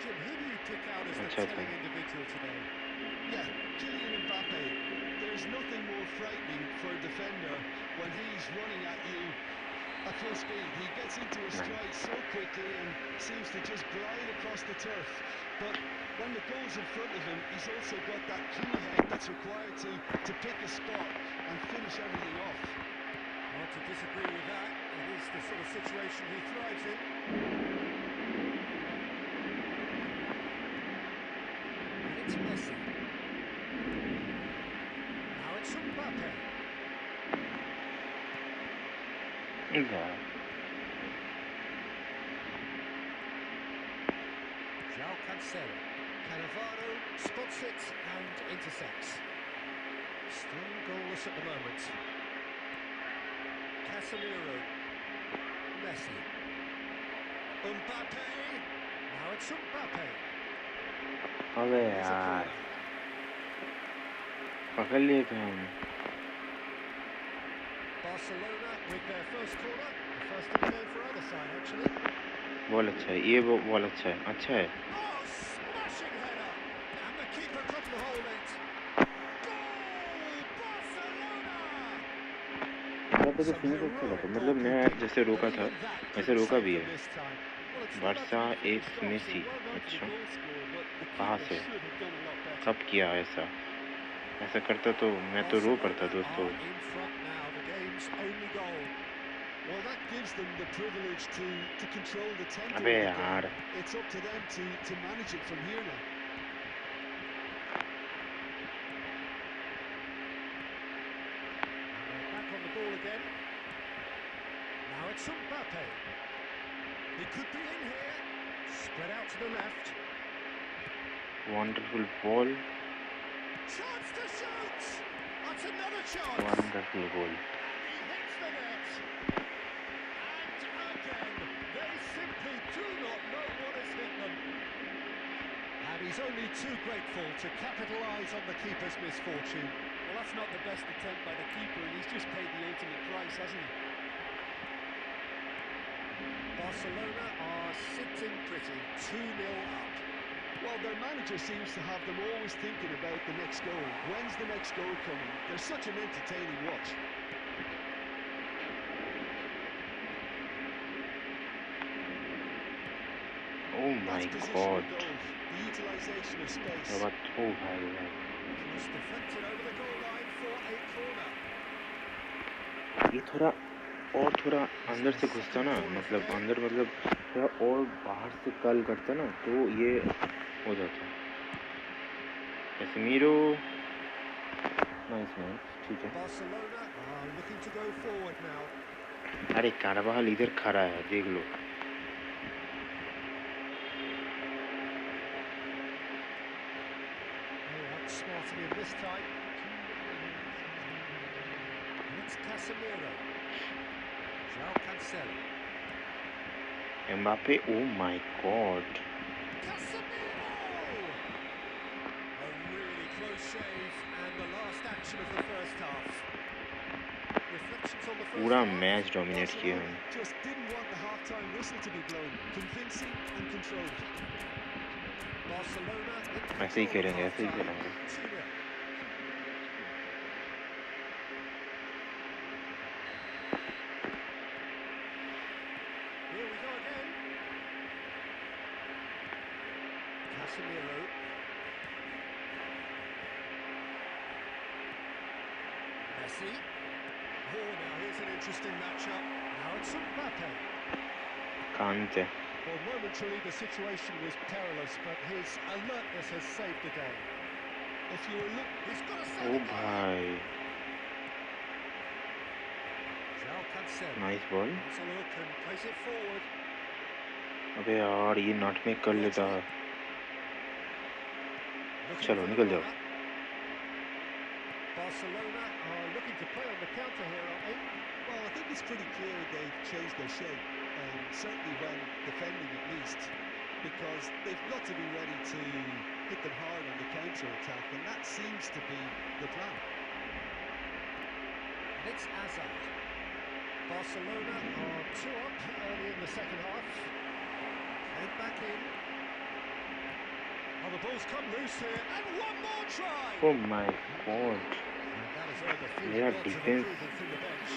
Jim, who do you pick out as the telling individual today? Yeah, Kylian Mbappe. There's nothing more frightening for a defender when he's running at you at full speed. He gets into a stride so quickly and seems to just glide across the turf. But when the goal's in front of him, he's also got that cool head that's required to pick a spot and finish everything off. Hard to disagree with that. It is the sort of situation he thrives in. And it's Messi. Now it's Mbappe. João Cancelo. Cannavaro spots it and intercepts. Still goalless at the moment. Casemiro. Messi. Mbappe. Now it's Mbappe. अबे यार पकड़ लिए थे हम। Barcelona with their first corner. The first of the game for either side, actually. Ball अच्छा है, ये ball अच्छा है, अच्छा है। Oh, smashing header! And the keeper couldn't hold it. Goal, Barcelona! मेरा तो फिनिश अच्छा लगा, मतलब मैं जैसे रोका था वैसे रोका भी है। बारसा एक मेसी, अच्छा कहाँ से कब किया ऐसा? ऐसा करता तो मैं तो रो पड़ता दोस्तों। Well, that gives them the privilege to control the tempo of अबे the यार game. It's up to them to manage it from here now. And they're back on the ball again. Now it's Mbappe. He could be in here. Spread out to the left. wonderful ball, Chance to shoot! That's another chance! wonderful goal. He hits the net. And again, they simply do not know what has hit them. And he's only too grateful to capitalise on the keeper's misfortune. Well, that's not the best attempt by the keeper, and he's just paid the ultimate price, hasn't he? Barcelona are sitting pretty, 2-0 up. Well, their manager seems to have them always thinking about the next goal. When's the next goal coming? They're such an entertaining watch. Oh my That's positional god. goals, the utilisation of space. What? Oh भाई भाई. Cross deflected over the goal line for a corner. ये थोड़ा अंदर से घुसता ना, मतलब अंदर मतलब थोड़ा और बाहर से कल करता ना तो ये हो जाता। कैसेमीरो, नाइस मैन, ठीक है। Barcelona are looking to go forward now. अरे कारवाहल इधर खड़ा है, देख लो। Outsmarting him this time. And it's Casemiro. João Cancelo. Mbappe, oh my god. Casemiro! A really close shave and the last action of the first half. Reflections on the first पूरा half. Match dominate किया हम। Just didn't want the half-time whistle to be blown. Convincing and controlled. Barcelona in ऐसे ही control खेलेंगे, at ऐसे ही half-time. खेलेंगे. 2-0. Here we go again. Casemiro. Messi. Oh, now here's an interesting matchup. Now it's Mbappe. Kante. Well, momentarily the situation was perilous, but his alertness has saved the day. If you were looking... He's got a O second goal. भाई, João Cancelo. Nice ball. Has a look and plays it forward. अबे यार, ये नॉटमेग कर लेता. Looking चलो for the निकल जाओ. runner. Barcelona are looking to play on the counter here, aren't they? Well, I think it's pretty clear they've changed their shape, certainly when defending at least, because they've got to be ready to hit them hard on the counter-attack, and that seems to be the plan. And it's Hazard. Barcelona are 2 up early in the second half. Played back in. Oh, the ball's come loose here, and one more try! O my God. And that has earned a few Yeah, words of defense. approval from the bench.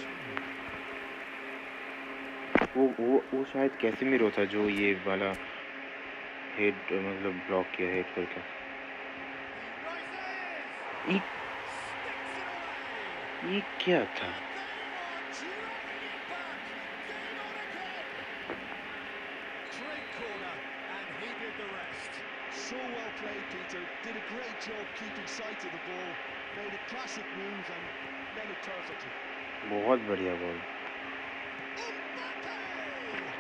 वो शायद Casemiro था जो ये वाला head मतलब block किया head करके. He ये rises! Sticks it away! ये क्या था? And they are dragging it back! Game on again! Great corner, and he did the rest. So well played, Peter. Did a great job keeping sight of the ball. Made a classic move and met it perfectly. बहुत बढ़िया ball. Mbappe!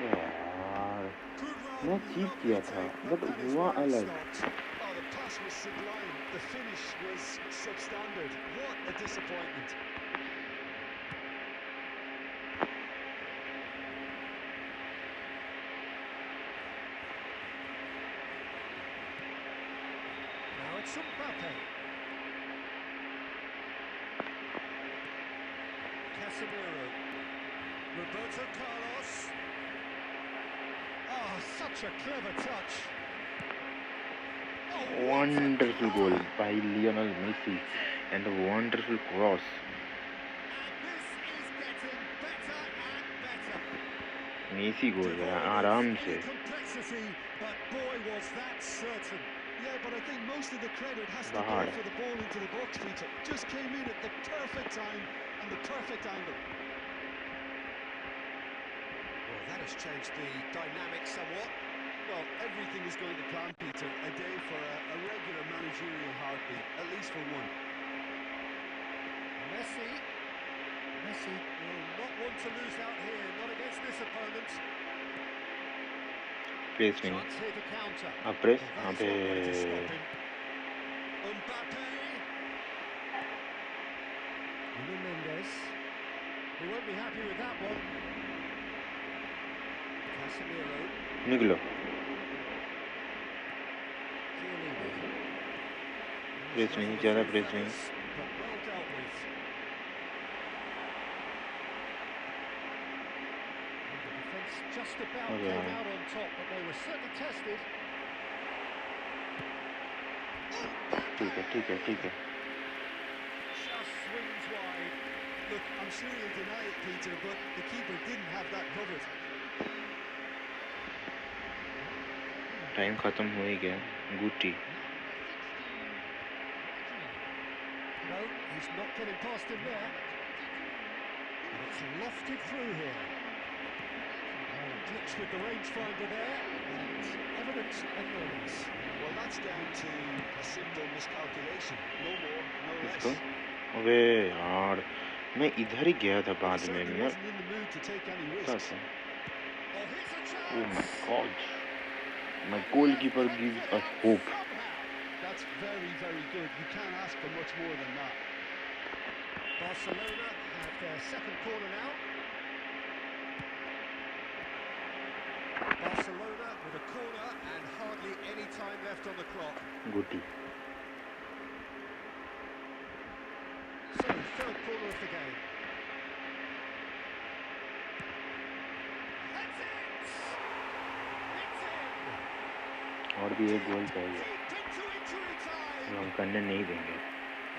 यार, Good run, मैं cheap lovely किया था, take, but but that is हुआ where it अलग. stopped. Oh, the pass was sublime. The finish was substandard. What a disappointment. Now it's Mbappe. Casemiro. Roberto Carlos. Oh, such a clever touch. Oh, what a Wonderful goal goal! by Lionel Messi and a wonderful cross. And this is getting better and better. Messi goal करा Devoid of आराम any से. complexity, but boy was that certain. Yeah, but I think most of the credit has to go Bahar. for the ball into the box, Peter. Just came in at the perfect time and the perfect angle. Well, that has changed the dynamic somewhat. Well, everything is going to plan, Peter. A day for a regular managerial heartbeat, at least for one. Messi. Messi will not want to lose out here, not against this opponent. Press नहीं. Chance here to counter. अब press. Well, that is अबे one way to stop him. Mbappe. Nuno Mendes. He won't be happy with that one. Casemiro. निकलो. Chiellini. Press नहीं, ज़्यादा press नहीं. But well dealt with. The defence just about Oh, yeah. came out on top, but they were certainly tested. ठीक है, ठीक है, ठीक है. Just swings wide. Look, I'm sure you'll deny it, Peter, but the keeper didn't have that covered. Time खत्म हो ही गया. गुटी. No, he's not getting past him there. And it's lofted through here. Oh, a glitch with the rangefinder there. And evident ignorance. Well, that's down to a simple miscalculation. No more, no less. इसको. अबे यार, मैं इधर ही गया था He बाद में. certainly मैं wasn't in the mood to take any पता risks. था. Oh, here's a Oh my chance. God. My And goalkeeper he gives takes it us out hope. somehow. That's very, very good. You can't ask for much more than that. Barcelona have their second corner now. Barcelona with a corner and hardly any time left on the clock. गुटी. So, third corner of the game. That's it! It's in! और भी एक गोल चाहिए Deep into injury time. जो हम करने नहीं देंगे.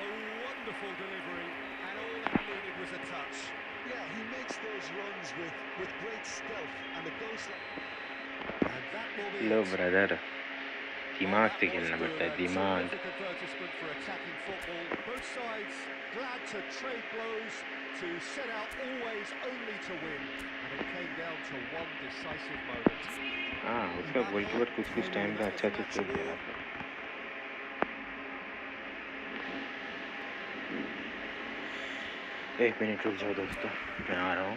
A wonderful delivery, and all he needed was a touch. Yeah, he makes those runs with great stealth, and it goes like... And that will be low it. Brother, Well, दिमाग that से was खेलना good. पड़ता है. A दिमाग. terrific advertisement for attacking football. Both sides glad to trade blows, to set out always only to win. And it came down to one decisive moment. हाँ, उसका goalkeeper कुछ time का अच्छा save किया था. एक मिनट रुक जाओ दोस्तों, मैं आ रहा हूँ.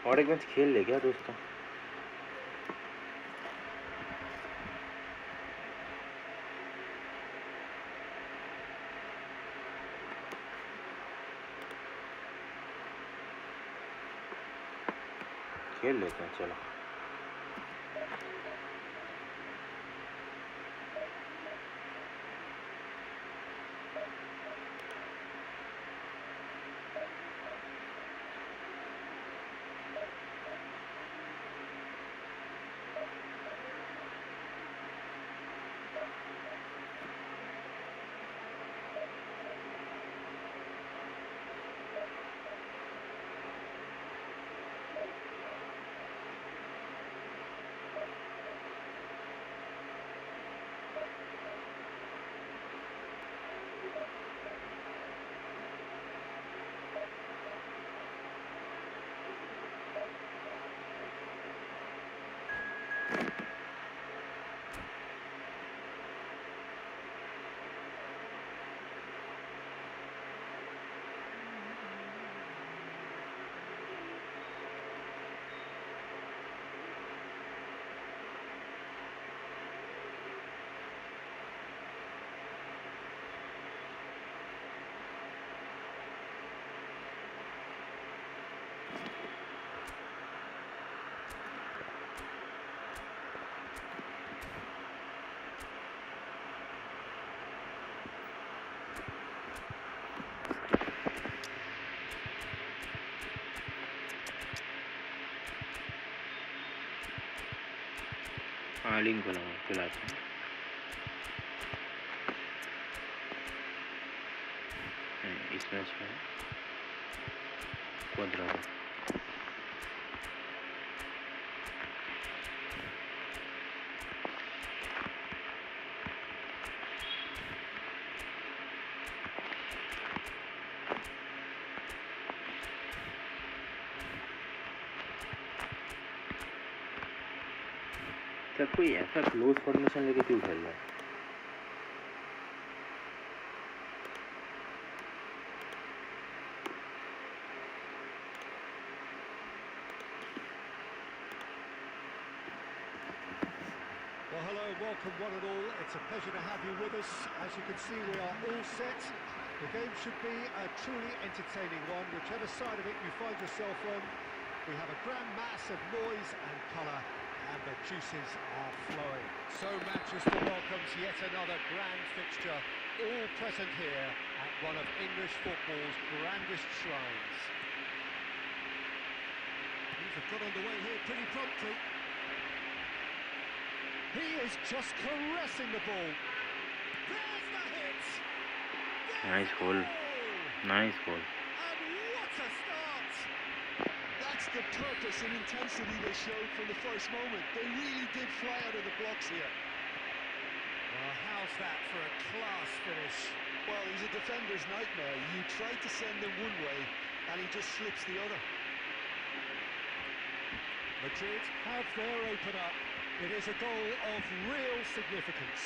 और एक मैच खेल ले क्या दोस्तों? खेल लेते हैं चलो। हाँ लिंक को लगा चलाते हैं। इस मैच में क्वाड्रा क्या कोई ऐसा क्लोज फॉर्मेशन लेके क्यों खेल रहा है? Well, hello, welcome one and all. It's a pleasure to have you with us. As you can see, we are all set. The game should be a truly entertaining one, whichever side of it you find yourself on. We have a grand mass of noise and colour, and the juices are flowing. So Manchester welcomes yet another grand fixture, all present here at one of English football's grandest shrines. Things have got underway here pretty promptly. He is just caressing the ball. There's the hit. Nice goal. Nice goal. And what a start! That's the purpose and intensity they showed from the first moment. They really did fly out of the blocks here. Well, how's that for a class finish? Well, he's a defender's nightmare. You try to send him one way, and he just slips the other. Madrid have their opener. It is a goal of real significance.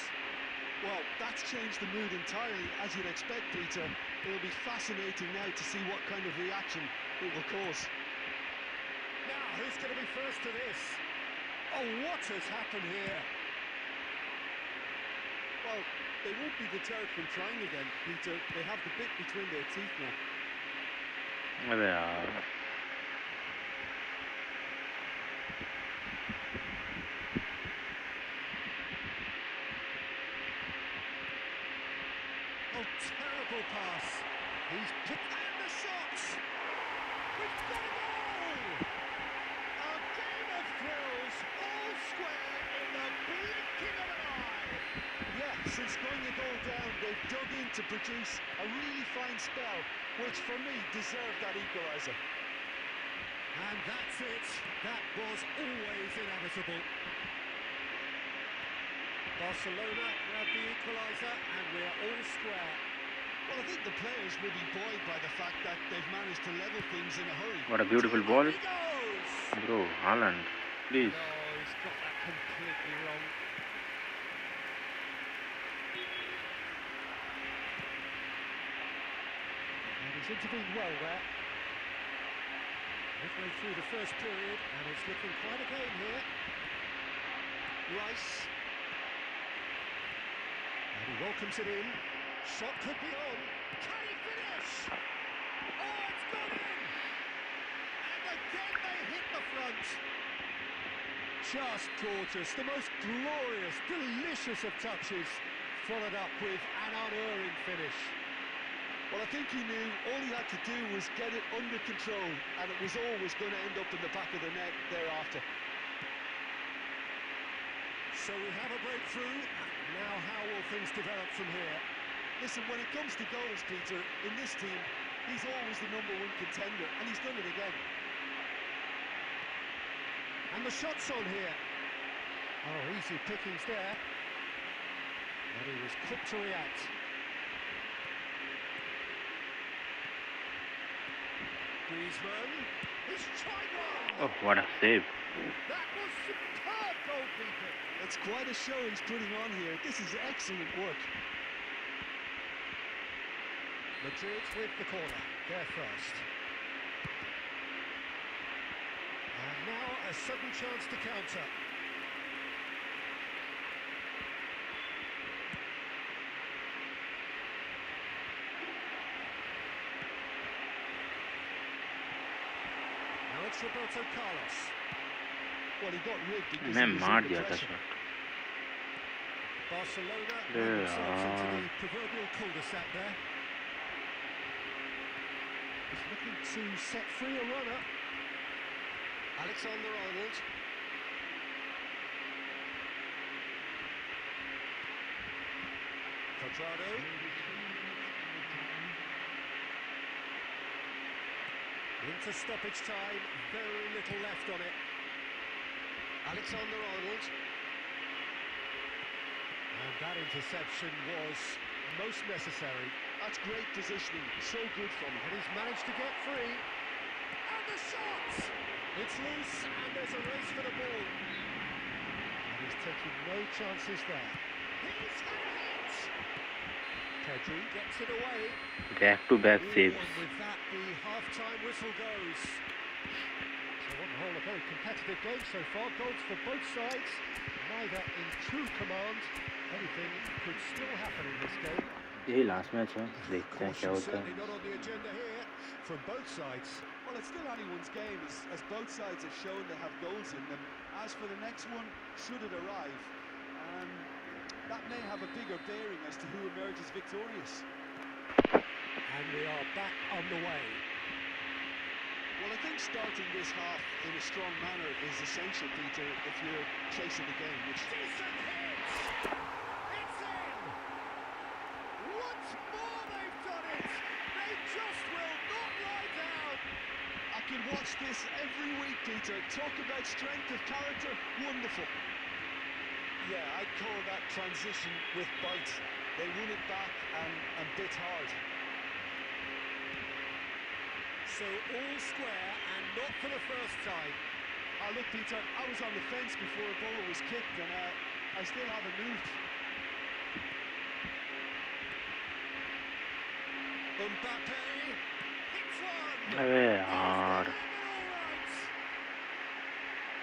Well, that's changed the mood entirely, as you'd expect, Peter. It'll be fascinating now to see what kind of reaction it will cause. Now, who's going to be first to this? Oh, what has happened here? Well, they won't be deterred from trying again, Peter. They have the bit between their teeth now. अबे यार Oh, terrible pass. He's picked and the shots. We've got a goal! A game of thrills, all square in the blinking of an eye. Yeah, since going a goal down, they've dug in to produce a really fine spell, which for me deserved that equaliser. And that's it. That was always inevitable. Barcelona grab the equaliser and we're all square. Well, I think the players will be buoyed by the fact that they've managed to level things in a hurry. what a beautiful ball He goes! bro Haaland please No, he's got that completely wrong. And he's intervened well there. Midway through the first period, and it's looking quite a game here. Rice. And he welcomes it in. Shot could be on. Can he finish? Oh, it's gone in! And again they hit the front. Just gorgeous. The most glorious, delicious of touches. Followed up with an unerring finish. Well, I think he knew all he had to do was get it under control, and it was always going to end up in the back of the net thereafter. So we have a breakthrough. Now how will things develop from here? Listen, when it comes to goals, Peter, in this team, he's always the #1 contender, and he's done it again. And the shot's on here. Oh, easy pickings there. And he was quick to react. Griezmann, he's tried one! Oh, what a save. That was superb goalkeeping. That's quite a show he's putting on here. This is excellent work. Madrid with the corner, they're first. And now a sudden chance to counter. Now it's Roberto Carlos. Well, he got rigged because मैं he was मार under दिया था pressure. Shot. Barcelona Yeah. run themselves into the proverbial cul-de-sac there. He's looking to set free a runner. Alexander-Arnold. Quadrado. Into stoppage time, very little left on it. Alexander-Arnold. And that interception was most necessary. That's great positioning. So good from him. And he's managed to get free. And the shot! It's loose, and there's a race for the ball. And he's taking no chances there. He's had a hit! Pedri gets it away. Back-to-back saves. And with that, the half-time whistle goes. So on the whole, a very competitive game so far. Goals for both sides. Neither in true command. Anything could still happen in this game. यही last match है, देखते हैं क्या Caution होता certainly है. not on the agenda here from both sides. Well, it's still anyone's game, as both sides have shown they have goals in them. As for the next one, should it arrive, that may have a bigger bearing as to who emerges victorious. And we are back on the way. Well, I think starting this half in a strong manner is essential, Peter, if you're chasing the game, which... Decent hit! It's in! Once more they've done it! They just will not lie down! I can watch this every week, Peter. Talk about strength of character, wonderful. Yeah, I'd call that transition with bite. They won it back and bit hard. So all square, and not for the first time. Look, Peter, I was on the fence before a ball was kicked, and I still haven't moved. Mbappe hits one! अबे यार.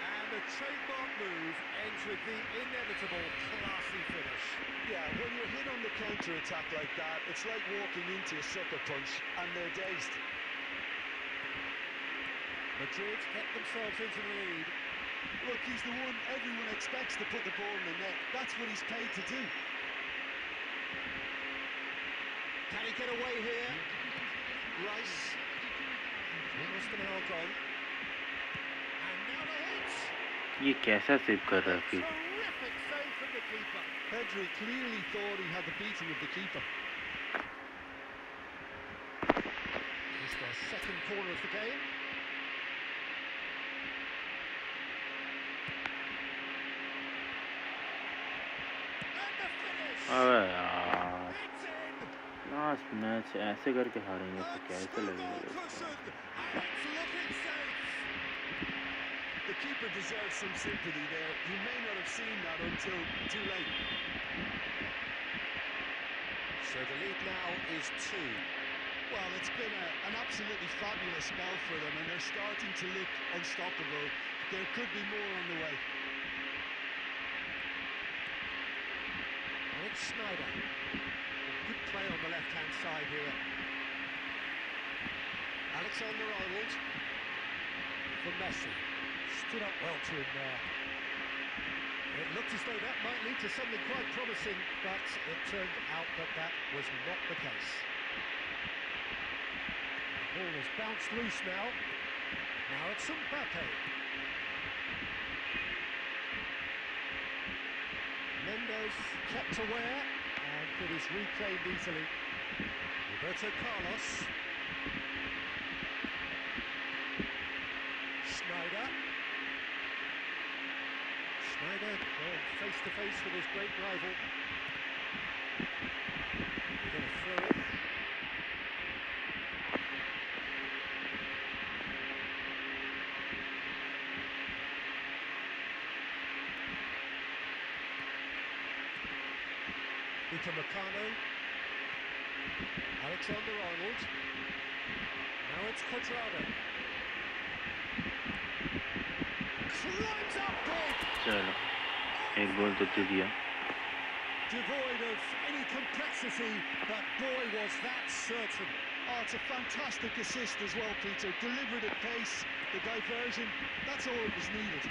And the trademark move ends with the inevitable classy finish. Yeah, when you're hit on the counter-attack like that, it's like walking into a sucker punch, and they're dazed. Madrid get themselves into the lead. Look, he's the one everyone expects to put the ball in the net. That's what he's paid to do. Can he get away here? Rice. Almost an hour gone. And now the hit. ये कैसा save कर रहा है फिर? Terrific save from the keeper. Pedri clearly thought he had the beating of the keeper. It's their second corner of the game. And the finish. अबे यार. It's in. Last match ऐसे करके हारेंगे तो A कैसे two-goal लगेगा? cushion, and it's looking safe. The keeper deserves some sympathy there. He may not have seen that until too late. So the lead now is 2. Well, it's been an absolutely fabulous spell for them, and they're starting to look unstoppable. There could be more on the way. And it's Snyder. Good play on the left-hand side here. Alexander-Arnold for Messi. Stood up well to him there. It looked as though that might lead to something quite promising, but it turned out that that was not the case. The ball has bounced loose now. Now it's Mbappe. Mendes kept aware, and it is reclaimed easily. Roberto Carlos. Snyder. Snyder going face to face with his great rival. We're going to throw it. Upamecano. Alexander-Arnold. Now it's Quadrado. Climbs up big. चलो एक गोल तो दे दिया. Devoid of any complexity, but boy was that certain. Oh, it's a fantastic assist as well, Peter. Delivered at pace, the diversion, that's all that was needed.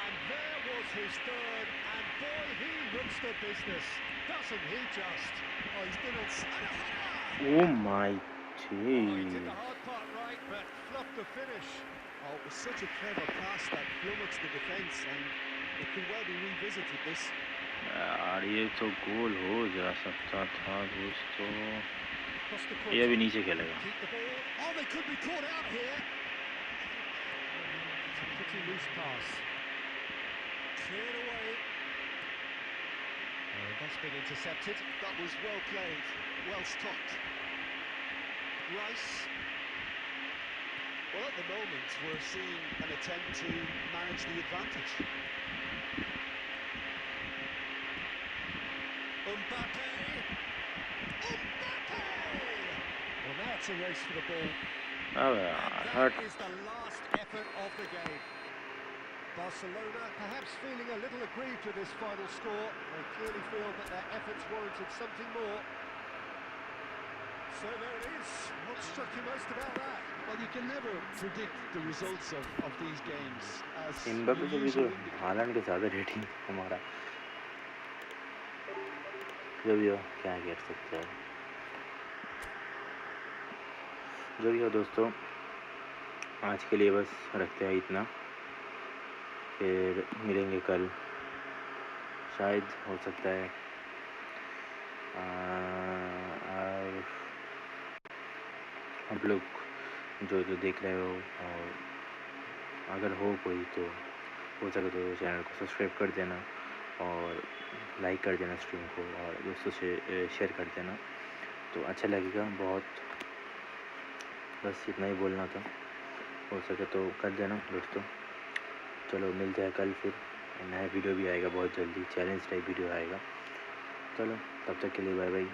And there was his third, and boy, he looks the business, doesn't he just? Oh, he's been on... Oh my Oh, he did days. the hard part right, but fluffed the finish. Oh, it was such a clever pass that flummoxed the defence, and it could well be revisited, this. यार ये तो गोल हो जा सकता था दोस्तों. Costa ये अभी नीचे खेलेगा. keep the ball. Oh, they could be caught out here. It's a pretty loose pass. Cleared away. And that's been intercepted. That was well played, well stopped. Rice. Well, at the moment, we're seeing an attempt to manage the advantage. Mbappe! Mbappe! Well, now it's a race for the ball. अब And यार that हट. is the last effort of the game. Barcelona perhaps feeling a little aggrieved with this final score. They clearly feel that their efforts warranted something more. So there it is. What struck you most about that? Well, you can never predict the results of these games, as Mbappe से you भी तो usually indicate. हालांड के ज़्यादा rating हमारा. जो भी हो क्या कर सकते हैं. जो भी हो दोस्तों, आज के लिए बस रखते हैं इतना. फिर मिलेंगे कल, शायद हो सकता है. और आप लोग जो देख रहे हो, और अगर हो कोई तो हो सके तो चैनल को सब्सक्राइब कर देना और लाइक कर देना स्ट्रीम को, और दोस्तों से शेयर कर देना तो अच्छा लगेगा बहुत. बस इतना ही बोलना था. हो सके तो कर देना दोस्तों. चलो मिलते हैं कल, फिर नया वीडियो भी आएगा बहुत जल्दी, चैलेंज टाइप वीडियो आएगा. चलो तब तक के लिए बाय बाय.